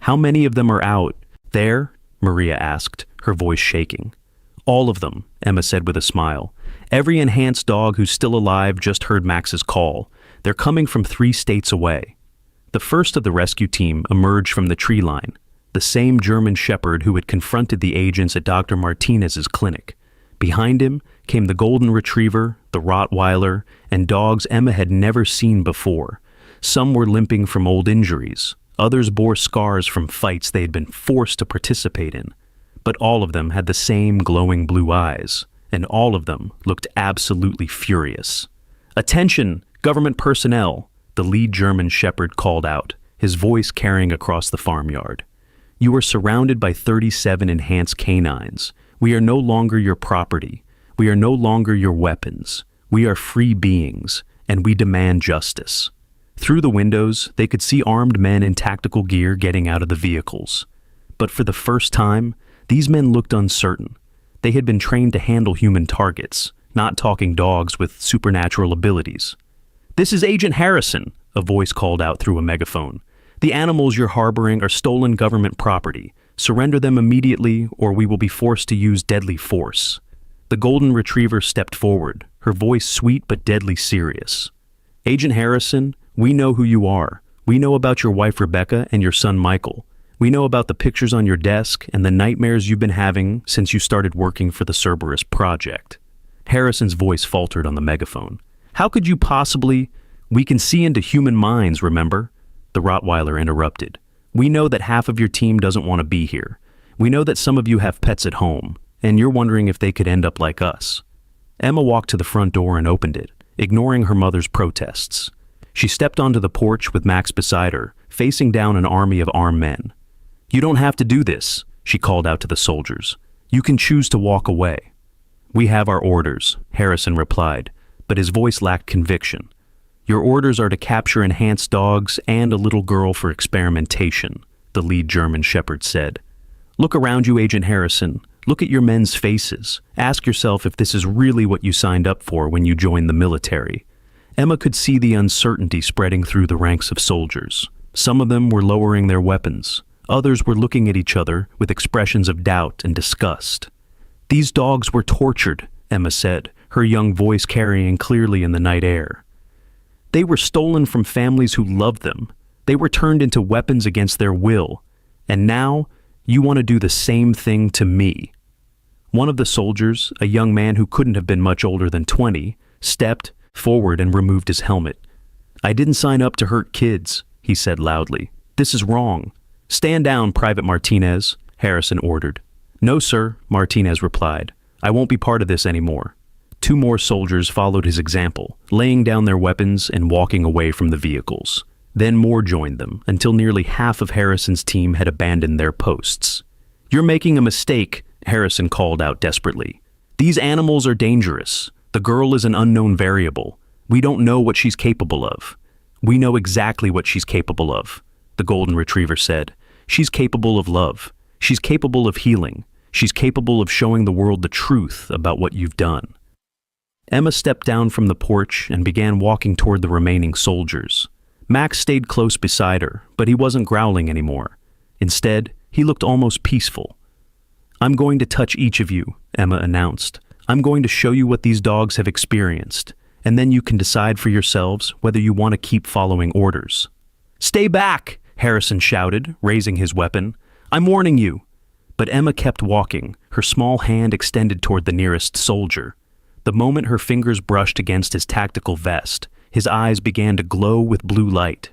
How many of them are out? There? Maria asked, her voice shaking. All of them, Emma said with a smile. Every enhanced dog who's still alive just heard Max's call. They're coming from 3 states away. The first of the rescue team emerged from the tree line, the same German Shepherd who had confronted the agents at Dr. Martinez's clinic. Behind him came the Golden Retriever, the Rottweiler, and dogs Emma had never seen before. Some were limping from old injuries. Others bore scars from fights they had been forced to participate in. But all of them had the same glowing blue eyes, and all of them looked absolutely furious. Attention, government personnel, the lead German Shepherd called out, his voice carrying across the farmyard. You are surrounded by 37 enhanced canines. We are no longer your property. We are no longer your weapons. We are free beings, and we demand justice. Through the windows, they could see armed men in tactical gear getting out of the vehicles. But for the first time, these men looked uncertain. They had been trained to handle human targets, not talking dogs with supernatural abilities. This is Agent Harrison, a voice called out through a megaphone. The animals you're harboring are stolen government property. Surrender them immediately, or we will be forced to use deadly force. The Golden Retriever stepped forward, her voice sweet but deadly serious. Agent Harrison, we know who you are. We know about your wife Rebecca and your son Michael. We know about the pictures on your desk and the nightmares you've been having since you started working for the Cerberus Project. Harrison's voice faltered on the megaphone. How could you possibly? We can see into human minds, remember? The Rottweiler interrupted. We know that half of your team doesn't want to be here. We know that some of you have pets at home, and you're wondering if they could end up like us. Emma walked to the front door and opened it, ignoring her mother's protests. She stepped onto the porch with Max beside her, facing down an army of armed men. You don't have to do this, she called out to the soldiers. You can choose to walk away. "We have our orders," Harrison replied, but his voice lacked conviction. "Your orders are to capture enhanced dogs and a little girl for experimentation," the lead German shepherd said. "Look around you, Agent Harrison. Look at your men's faces. Ask yourself if this is really what you signed up for when you joined the military." Emma could see the uncertainty spreading through the ranks of soldiers. Some of them were lowering their weapons. Others were looking at each other with expressions of doubt and disgust. "These dogs were tortured," Emma said, her young voice carrying clearly in the night air. "They were stolen from families who loved them. They were turned into weapons against their will. And now, you want to do the same thing to me." One of the soldiers, a young man who couldn't have been much older than 20, stepped forward and removed his helmet. "I didn't sign up to hurt kids," he said loudly. "This is wrong." "Stand down, Private Martinez," Harrison ordered. "No, sir," Martinez replied. "I won't be part of this anymore." Two more soldiers followed his example, laying down their weapons and walking away from the vehicles. Then more joined them, until nearly half of Harrison's team had abandoned their posts. "You're making a mistake," Harrison called out desperately. "These animals are dangerous. The girl is an unknown variable. We don't know what she's capable of." "We know exactly what she's capable of," the golden retriever said. "She's capable of love. She's capable of healing. She's capable of showing the world the truth about what you've done." Emma stepped down from the porch and began walking toward the remaining soldiers. Max stayed close beside her, but he wasn't growling anymore. Instead, he looked almost peaceful. "I'm going to touch each of you," Emma announced. "I'm going to show you what these dogs have experienced, and then you can decide for yourselves whether you want to keep following orders." "Stay back!" Harrison shouted, raising his weapon. "I'm warning you." But Emma kept walking, her small hand extended toward the nearest soldier. The moment her fingers brushed against his tactical vest, his eyes began to glow with blue light.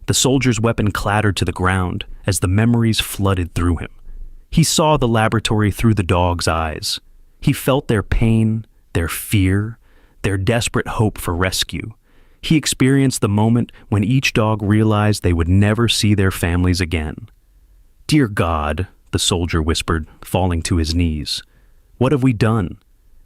The soldier's weapon clattered to the ground as the memories flooded through him. He saw the laboratory through the dog's eyes. He felt their pain, their fear, their desperate hope for rescue. He experienced the moment when each dog realized they would never see their families again. "Dear God," the soldier whispered, falling to his knees. "What have we done?"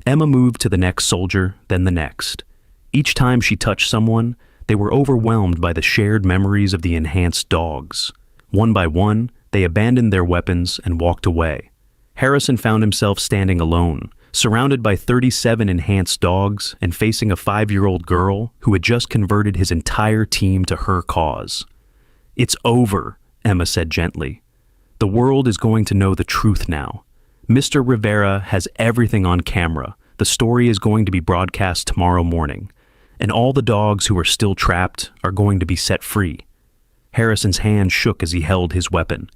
Emma moved to the next soldier, then the next. Each time she touched someone, they were overwhelmed by the shared memories of the enhanced dogs. One by one, they abandoned their weapons and walked away. Harrison found himself standing alone, surrounded by 37 enhanced dogs and facing a 5-year-old girl who had just converted his entire team to her cause. "It's over," Emma said gently. "The world is going to know the truth now. Mr. Rivera has everything on camera. The story is going to be broadcast tomorrow morning, and all the dogs who are still trapped are going to be set free." Harrison's hand shook as he held his weapon.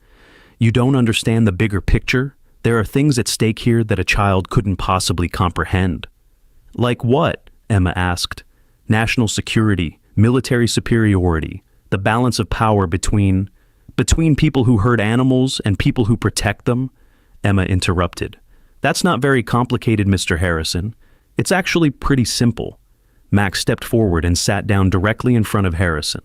"You don't understand the bigger picture? There are things at stake here that a child couldn't possibly comprehend." "Like what?" Emma asked. "National security, military superiority, the balance of power between people who hurt animals and people who protect them," Emma interrupted. "That's not very complicated, Mr. Harrison. It's actually pretty simple." Max stepped forward and sat down directly in front of Harrison.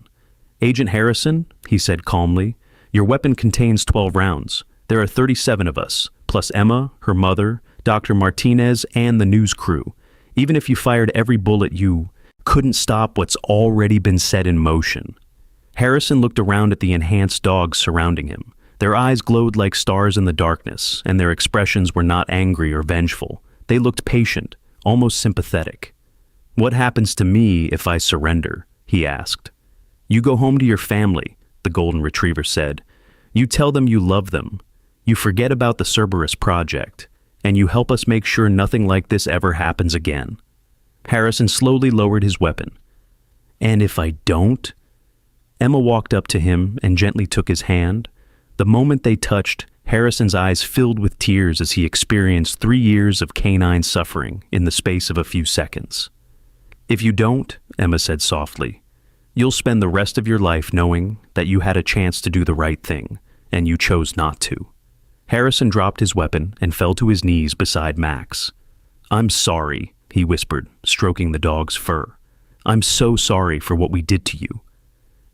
"Agent Harrison," he said calmly, "your weapon contains 12 rounds. There are 37 of us, plus Emma, her mother, Dr. Martinez, and the news crew. Even if you fired every bullet, you couldn't stop what's already been set in motion." Harrison looked around at the enhanced dogs surrounding him. Their eyes glowed like stars in the darkness, and their expressions were not angry or vengeful. They looked patient, almost sympathetic. "What happens to me if I surrender?" he asked. "You go home to your family," the golden retriever said. "You tell them you love them. You forget about the Cerberus project, and you help us make sure nothing like this ever happens again." Harrison slowly lowered his weapon. "And if I don't?" Emma walked up to him and gently took his hand. The moment they touched, Harrison's eyes filled with tears as he experienced 3 years of canine suffering in the space of a few seconds. "If you don't," Emma said softly, "you'll spend the rest of your life knowing that you had a chance to do the right thing, and you chose not to." Harrison dropped his weapon and fell to his knees beside Max. "I'm sorry," he whispered, stroking the dog's fur. "I'm so sorry for what we did to you."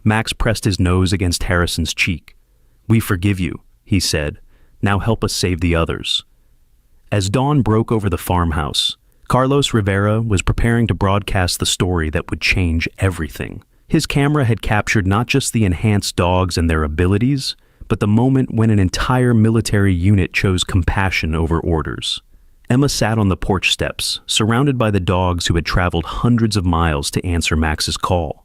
Max pressed his nose against Harrison's cheek. "We forgive you," he said. "Now help us save the others." As dawn broke over the farmhouse, Carlos Rivera was preparing to broadcast the story that would change everything. His camera had captured not just the enhanced dogs and their abilities, but the moment when an entire military unit chose compassion over orders. Emma sat on the porch steps, surrounded by the dogs who had traveled hundreds of miles to answer Max's call.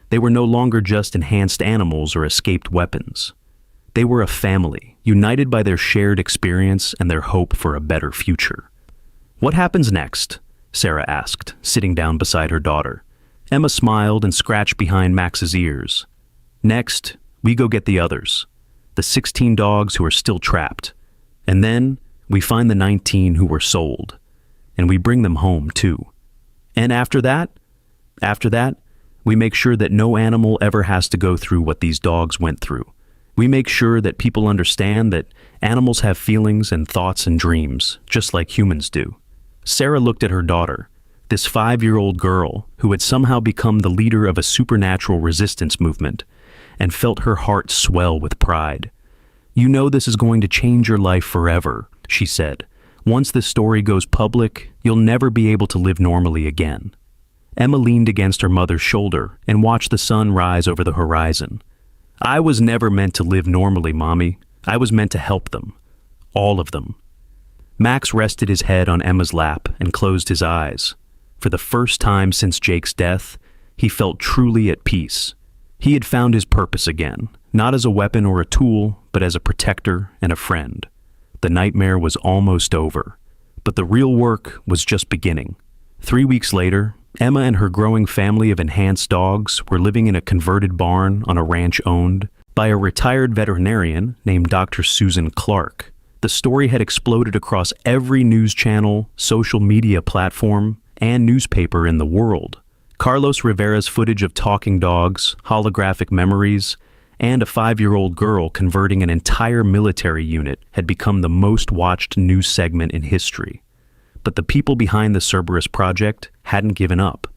They were no longer just enhanced animals or escaped weapons. They were a family, united by their shared experience and their hope for a better future. "What happens next?" Sarah asked, sitting down beside her daughter. Emma smiled and scratched behind Max's ears. "Next, we go get the others, the 16 dogs who are still trapped. And then we find the 19 who were sold, and we bring them home too. And after that, we make sure that no animal ever has to go through what these dogs went through. We make sure that people understand that animals have feelings and thoughts and dreams, just like humans do." Sarah looked at her daughter, this 5-year-old girl who had somehow become the leader of a supernatural resistance movement, and felt her heart swell with pride. "You know this is going to change your life forever," she said. "Once this story goes public, you'll never be able to live normally again." Emma leaned against her mother's shoulder and watched the sun rise over the horizon. "I was never meant to live normally, Mommy. I was meant to help them. All of them." Max rested his head on Emma's lap and closed his eyes. For the first time since Jake's death, he felt truly at peace. He had found his purpose again, not as a weapon or a tool, but as a protector and a friend. The nightmare was almost over, but the real work was just beginning. 3 weeks later, Emma and her growing family of enhanced dogs were living in a converted barn on a ranch owned by a retired veterinarian named Dr. Susan Clark. The story had exploded across every news channel, social media platform, and newspaper in the world. Carlos Rivera's footage of talking dogs, holographic memories, and a 5-year-old girl converting an entire military unit had become the most watched news segment in history. But the people behind the Cerberus project hadn't given up.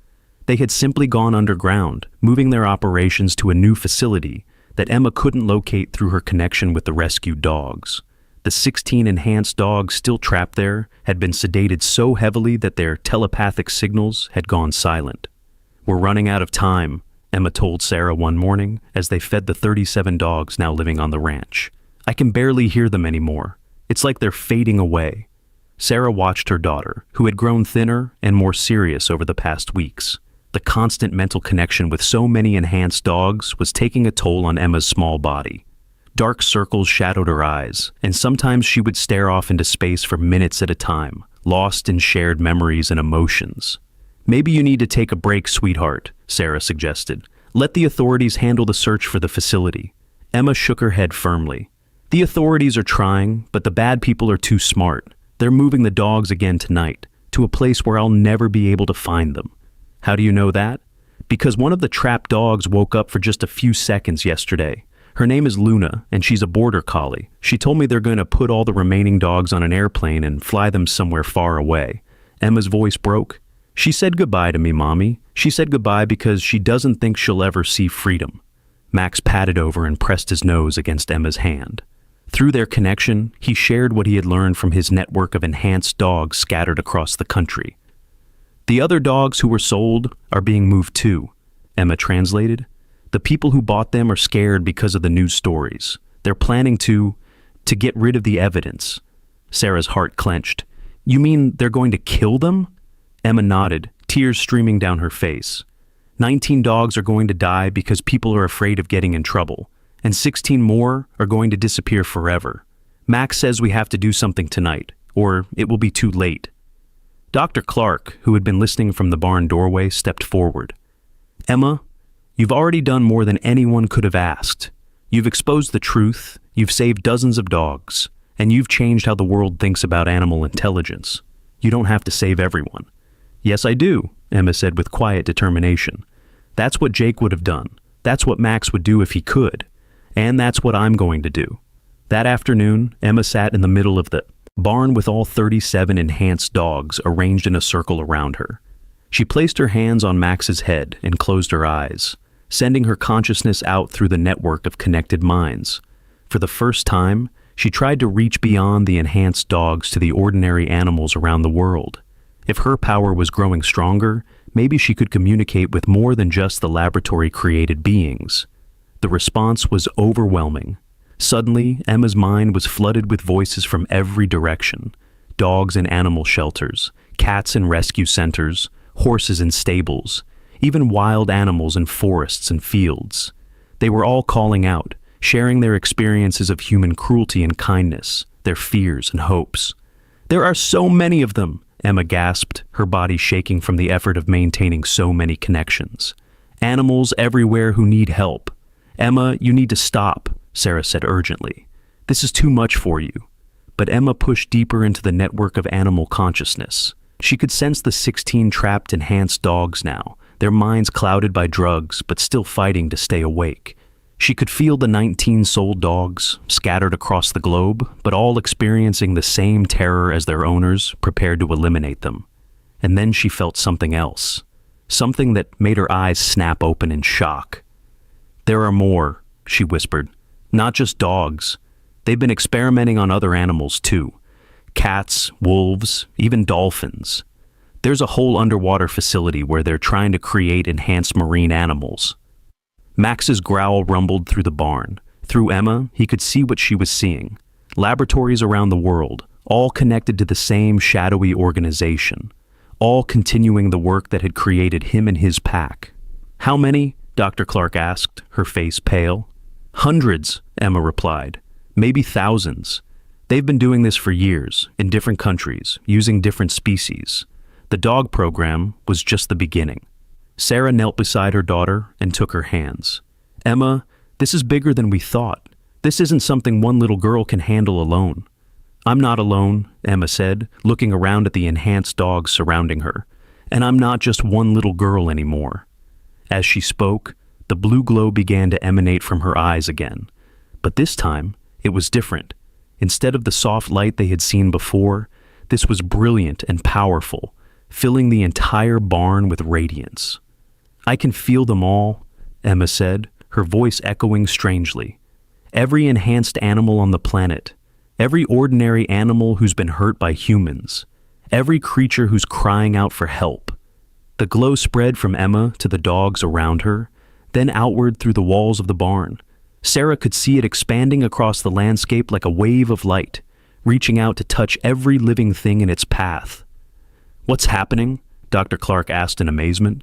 They had simply gone underground, moving their operations to a new facility that Emma couldn't locate through her connection with the rescued dogs. The 16 enhanced dogs still trapped there had been sedated so heavily that their telepathic signals had gone silent. "We're running out of time," Emma told Sarah one morning as they fed the 37 dogs now living on the ranch. "I can barely hear them anymore. It's like they're fading away." Sarah watched her daughter, who had grown thinner and more serious over the past weeks. The constant mental connection with so many enhanced dogs was taking a toll on Emma's small body. Dark circles shadowed her eyes, and sometimes she would stare off into space for minutes at a time, lost in shared memories and emotions. "Maybe you need to take a break, sweetheart," Sarah suggested. "Let the authorities handle the search for the facility." Emma shook her head firmly. "The authorities are trying, but the bad people are too smart. They're moving the dogs again tonight, to a place where I'll never be able to find them." "How do you know that?" "Because one of the trapped dogs woke up for just a few seconds yesterday. Her name is Luna, and she's a border collie. She told me they're going to put all the remaining dogs on an airplane and fly them somewhere far away." Emma's voice broke. "She said goodbye to me, Mommy. She said goodbye because she doesn't think she'll ever see freedom." Max patted over and pressed his nose against Emma's hand. Through their connection, he shared what he had learned from his network of enhanced dogs scattered across the country. "The other dogs who were sold are being moved too," Emma translated. "The people who bought them are scared because of the news stories. They're planning to get rid of the evidence." Sarah's heart clenched. "You mean they're going to kill them?" Emma nodded, tears streaming down her face. 19 dogs are going to die because people are afraid of getting in trouble, and 16 more are going to disappear forever. Max says we have to do something tonight, or it will be too late. Dr. Clark, who had been listening from the barn doorway, stepped forward. "Emma, you've already done more than anyone could have asked. You've exposed the truth, you've saved dozens of dogs, and you've changed how the world thinks about animal intelligence. You don't have to save everyone." "Yes, I do," Emma said with quiet determination. "That's what Jake would have done. That's what Max would do if he could. And that's what I'm going to do." That afternoon, Emma sat in the middle of the barn with all 37 enhanced dogs arranged in a circle around her. She placed her hands on Max's head and closed her eyes, sending her consciousness out through the network of connected minds. For the first time, she tried to reach beyond the enhanced dogs to the ordinary animals around the world. If her power was growing stronger, maybe she could communicate with more than just the laboratory-created beings. The response was overwhelming. Suddenly, Emma's mind was flooded with voices from every direction. Dogs in animal shelters, cats in rescue centers, horses in stables, even wild animals in forests and fields. They were all calling out, sharing their experiences of human cruelty and kindness, their fears and hopes. "There are so many of them," Emma gasped, her body shaking from the effort of maintaining so many connections. "Animals everywhere who need help. Emma, you need to stop," Sarah said urgently. "This is too much for you." But Emma pushed deeper into the network of animal consciousness. She could sense the 16 trapped enhanced dogs now, their minds clouded by drugs, but still fighting to stay awake. She could feel the 19 sold dogs, scattered across the globe, but all experiencing the same terror as their owners, prepared to eliminate them. And then she felt something else. Something that made her eyes snap open in shock. "There are more," she whispered. "Not just dogs. They've been experimenting on other animals too. Cats, wolves, even dolphins. There's a whole underwater facility where they're trying to create enhanced marine animals." Max's growl rumbled through the barn. Through Emma, he could see what she was seeing. Laboratories around the world, all connected to the same shadowy organization, all continuing the work that had created him and his pack. "How many?" Dr. Clark asked, her face pale. "Hundreds," Emma replied. "Maybe thousands. They've been doing this for years, in different countries, using different species. The dog program was just the beginning." Sarah knelt beside her daughter and took her hands. "Emma, this is bigger than we thought. This isn't something one little girl can handle alone." "I'm not alone," Emma said, looking around at the enhanced dogs surrounding her. "And I'm not just one little girl anymore." As she spoke, the blue glow began to emanate from her eyes again. But this time, it was different. Instead of the soft light they had seen before, this was brilliant and powerful, filling the entire barn with radiance. "I can feel them all," Emma said, her voice echoing strangely. "Every enhanced animal on the planet, every ordinary animal who's been hurt by humans, every creature who's crying out for help." The glow spread from Emma to the dogs around her, then outward through the walls of the barn. Sarah could see it expanding across the landscape like a wave of light, reaching out to touch every living thing in its path. "What's happening?" Dr. Clark asked in amazement.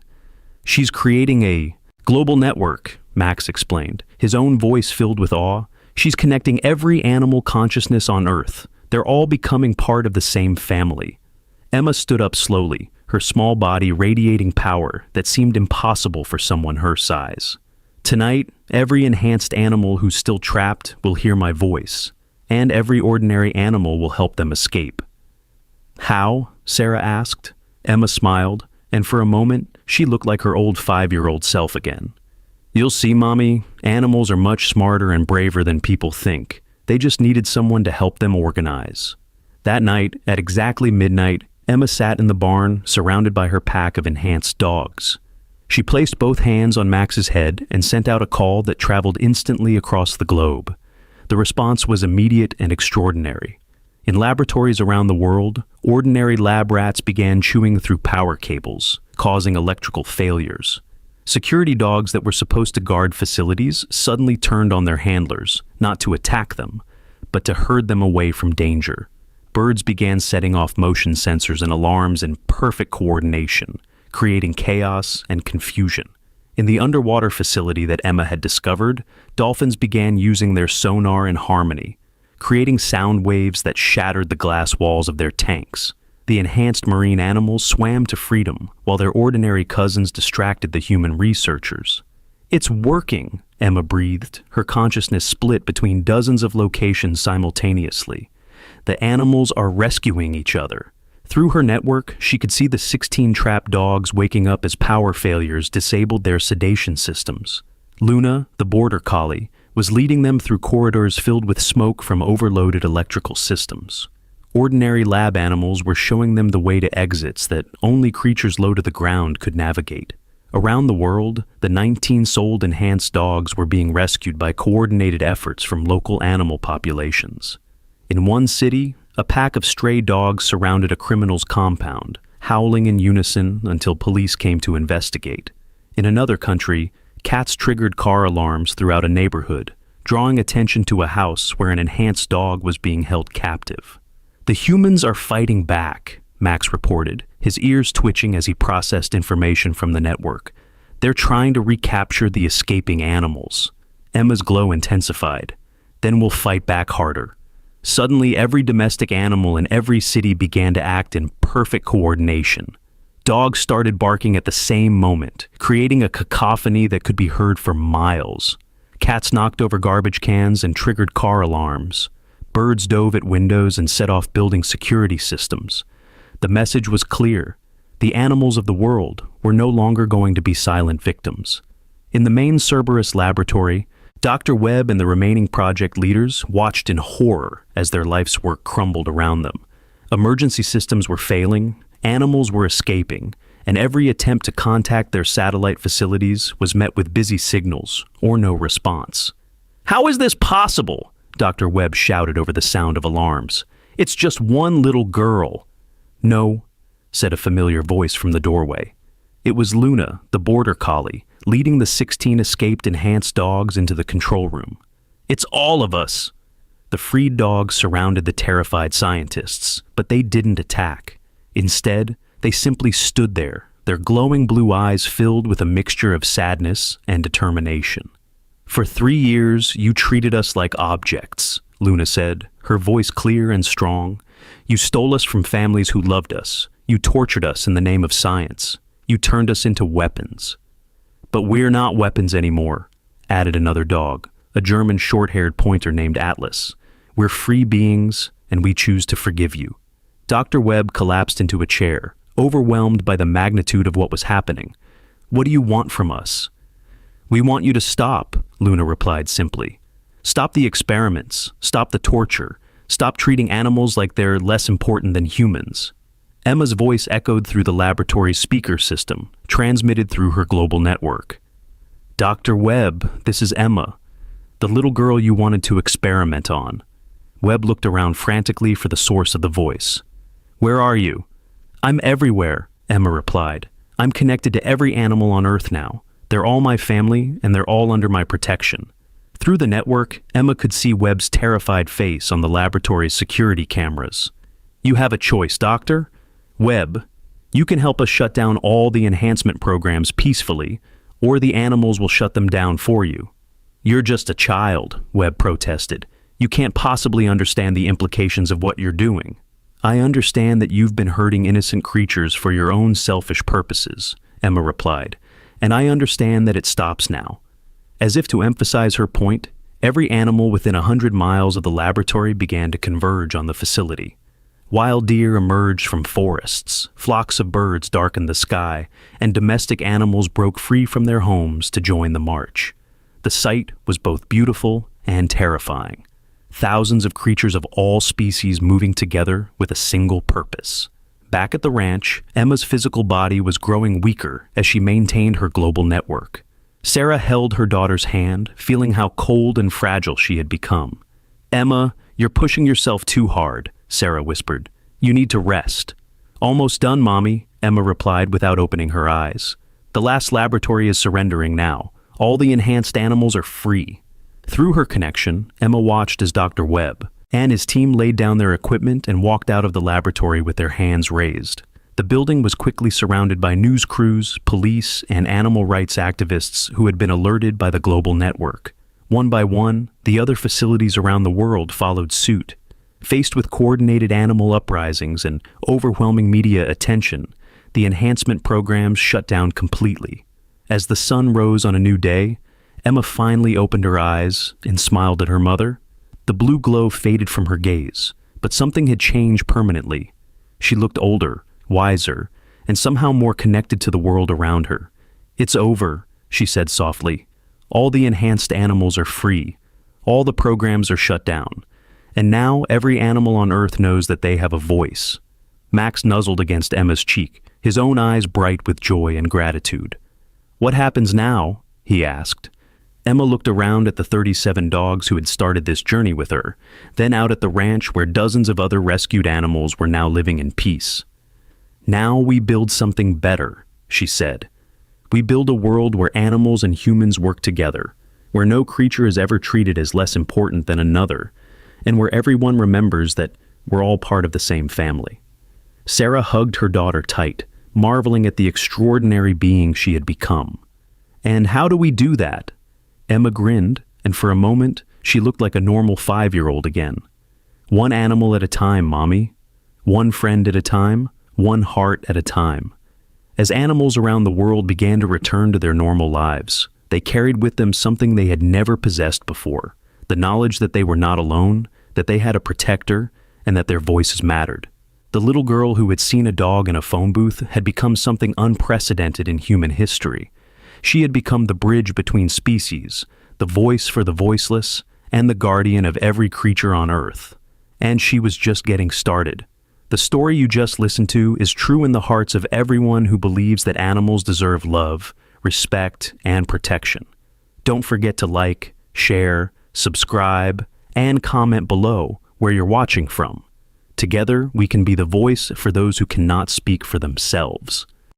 "She's creating a global network," Max explained, his own voice filled with awe. "She's connecting every animal consciousness on Earth. They're all becoming part of the same family." Emma stood up slowly, her small body radiating power that seemed impossible for someone her size. "Tonight, every enhanced animal who's still trapped will hear my voice, and every ordinary animal will help them escape." "How?" Sarah asked. Emma smiled, and for a moment, she looked like her old 5-year-old self again. "You'll see, Mommy, animals are much smarter and braver than people think. They just needed someone to help them organize." That night, at exactly midnight, Emma sat in the barn, surrounded by her pack of enhanced dogs. She placed both hands on Max's head and sent out a call that traveled instantly across the globe. The response was immediate and extraordinary. In laboratories around the world, ordinary lab rats began chewing through power cables, causing electrical failures. Security dogs that were supposed to guard facilities suddenly turned on their handlers, not to attack them, but to herd them away from danger. Birds began setting off motion sensors and alarms in perfect coordination, creating chaos and confusion. In the underwater facility that Emma had discovered, dolphins began using their sonar in harmony, creating sound waves that shattered the glass walls of their tanks. The enhanced marine animals swam to freedom, while their ordinary cousins distracted the human researchers. "It's working," Emma breathed, her consciousness split between dozens of locations simultaneously. The animals are rescuing each other. Through her network, she could see the 16 trapped dogs waking up as power failures disabled their sedation systems. Luna, the border collie, was leading them through corridors filled with smoke from overloaded electrical systems. Ordinary lab animals were showing them the way to exits that only creatures low to the ground could navigate. Around the world, the 19 sold enhanced dogs were being rescued by coordinated efforts from local animal populations. In one city, a pack of stray dogs surrounded a criminal's compound, howling in unison until police came to investigate. In another country, cats triggered car alarms throughout a neighborhood, drawing attention to a house where an enhanced dog was being held captive. "The humans are fighting back," Max reported, his ears twitching as he processed information from the network. "They're trying to recapture the escaping animals." Emma's glow intensified. "Then we'll fight back harder." Suddenly, every domestic animal in every city began to act in perfect coordination. Dogs started barking at the same moment, creating a cacophony that could be heard for miles. Cats knocked over garbage cans and triggered car alarms. Birds dove at windows and set off building security systems. The message was clear. The animals of the world were no longer going to be silent victims. In the main Cerberus laboratory, Dr. Webb and the remaining project leaders watched in horror as their life's work crumbled around them. Emergency systems were failing, animals were escaping, and every attempt to contact their satellite facilities was met with busy signals or no response. "How is this possible?" Dr. Webb shouted over the sound of alarms. "It's just one little girl." "No," said a familiar voice from the doorway. It was Luna, the border collie, leading the 16 escaped enhanced dogs into the control room. "It's all of us." The freed dogs surrounded the terrified scientists, but they didn't attack. Instead, they simply stood there, their glowing blue eyes filled with a mixture of sadness and determination. "For 3 years, you treated us like objects," Luna said, her voice clear and strong. "You stole us from families who loved us. You tortured us in the name of science. You turned us into weapons." "But we're not weapons anymore," added another dog, a German short-haired pointer named Atlas. "We're free beings, and we choose to forgive you." Dr. Webb collapsed into a chair, overwhelmed by the magnitude of what was happening. "What do you want from us?" "We want you to stop," Luna replied simply. "Stop the experiments, stop the torture, stop treating animals like they're less important than humans." Emma's voice echoed through the laboratory's speaker system, transmitted through her global network. "Dr. Webb, this is Emma, the little girl you wanted to experiment on." Webb looked around frantically for the source of the voice. "Where are you?" "I'm everywhere," Emma replied. "I'm connected to every animal on Earth now. They're all my family, and they're all under my protection." Through the network, Emma could see Webb's terrified face on the laboratory's security cameras. "You have a choice, Doctor. Webb, you can help us shut down all the enhancement programs peacefully, or the animals will shut them down for you." "You're just a child," Webb protested. "You can't possibly understand the implications of what you're doing." "I understand that you've been hurting innocent creatures for your own selfish purposes," Emma replied, "and I understand that it stops now." As if to emphasize her point, every animal within 100 miles of the laboratory began to converge on the facility. Wild deer emerged from forests, flocks of birds darkened the sky, and domestic animals broke free from their homes to join the march. The sight was both beautiful and terrifying. Thousands of creatures of all species moving together with a single purpose. Back at the ranch, Emma's physical body was growing weaker as she maintained her global network. Sarah held her daughter's hand, feeling how cold and fragile she had become. "Emma, you're pushing yourself too hard," Sarah whispered. "You need to rest." "Almost done, Mommy," Emma replied without opening her eyes. "The last laboratory is surrendering now. All the enhanced animals are free." Through her connection, Emma watched as Dr. Webb and his team laid down their equipment and walked out of the laboratory with their hands raised. The building was quickly surrounded by news crews, police, and animal rights activists who had been alerted by the global network. One by one, the other facilities around the world followed suit. Faced with coordinated animal uprisings and overwhelming media attention, the enhancement programs shut down completely. As the sun rose on a new day, Emma finally opened her eyes and smiled at her mother. The blue glow faded from her gaze, but something had changed permanently. She looked older, wiser, and somehow more connected to the world around her. "It's over," she said softly. "All the enhanced animals are free. All the programs are shut down. And now every animal on Earth knows that they have a voice." Max nuzzled against Emma's cheek, his own eyes bright with joy and gratitude. "What happens now?" he asked. Emma looked around at the 37 dogs who had started this journey with her, then out at the ranch where dozens of other rescued animals were now living in peace. Now we build something better, she said. We build a world where animals and humans work together, where no creature is ever treated as less important than another, and where everyone remembers that we're all part of the same family. Sarah hugged her daughter tight, marveling at the extraordinary being she had become. And how do we do that? Emma grinned, and for a moment, she looked like a normal 5-year-old again. One animal at a time, Mommy. One friend at a time, one heart at a time. As animals around the world began to return to their normal lives, they carried with them something they had never possessed before, the knowledge that they were not alone, that they had a protector, and that their voices mattered. The little girl who had seen a dog in a phone booth had become something unprecedented in human history. She had become the bridge between species, the voice for the voiceless, and the guardian of every creature on Earth. And she was just getting started. The story you just listened to is true in the hearts of everyone who believes that animals deserve love, respect, and protection. Don't forget to like, share, subscribe, and comment below where you're watching from. Together, we can be the voice for those who cannot speak for themselves.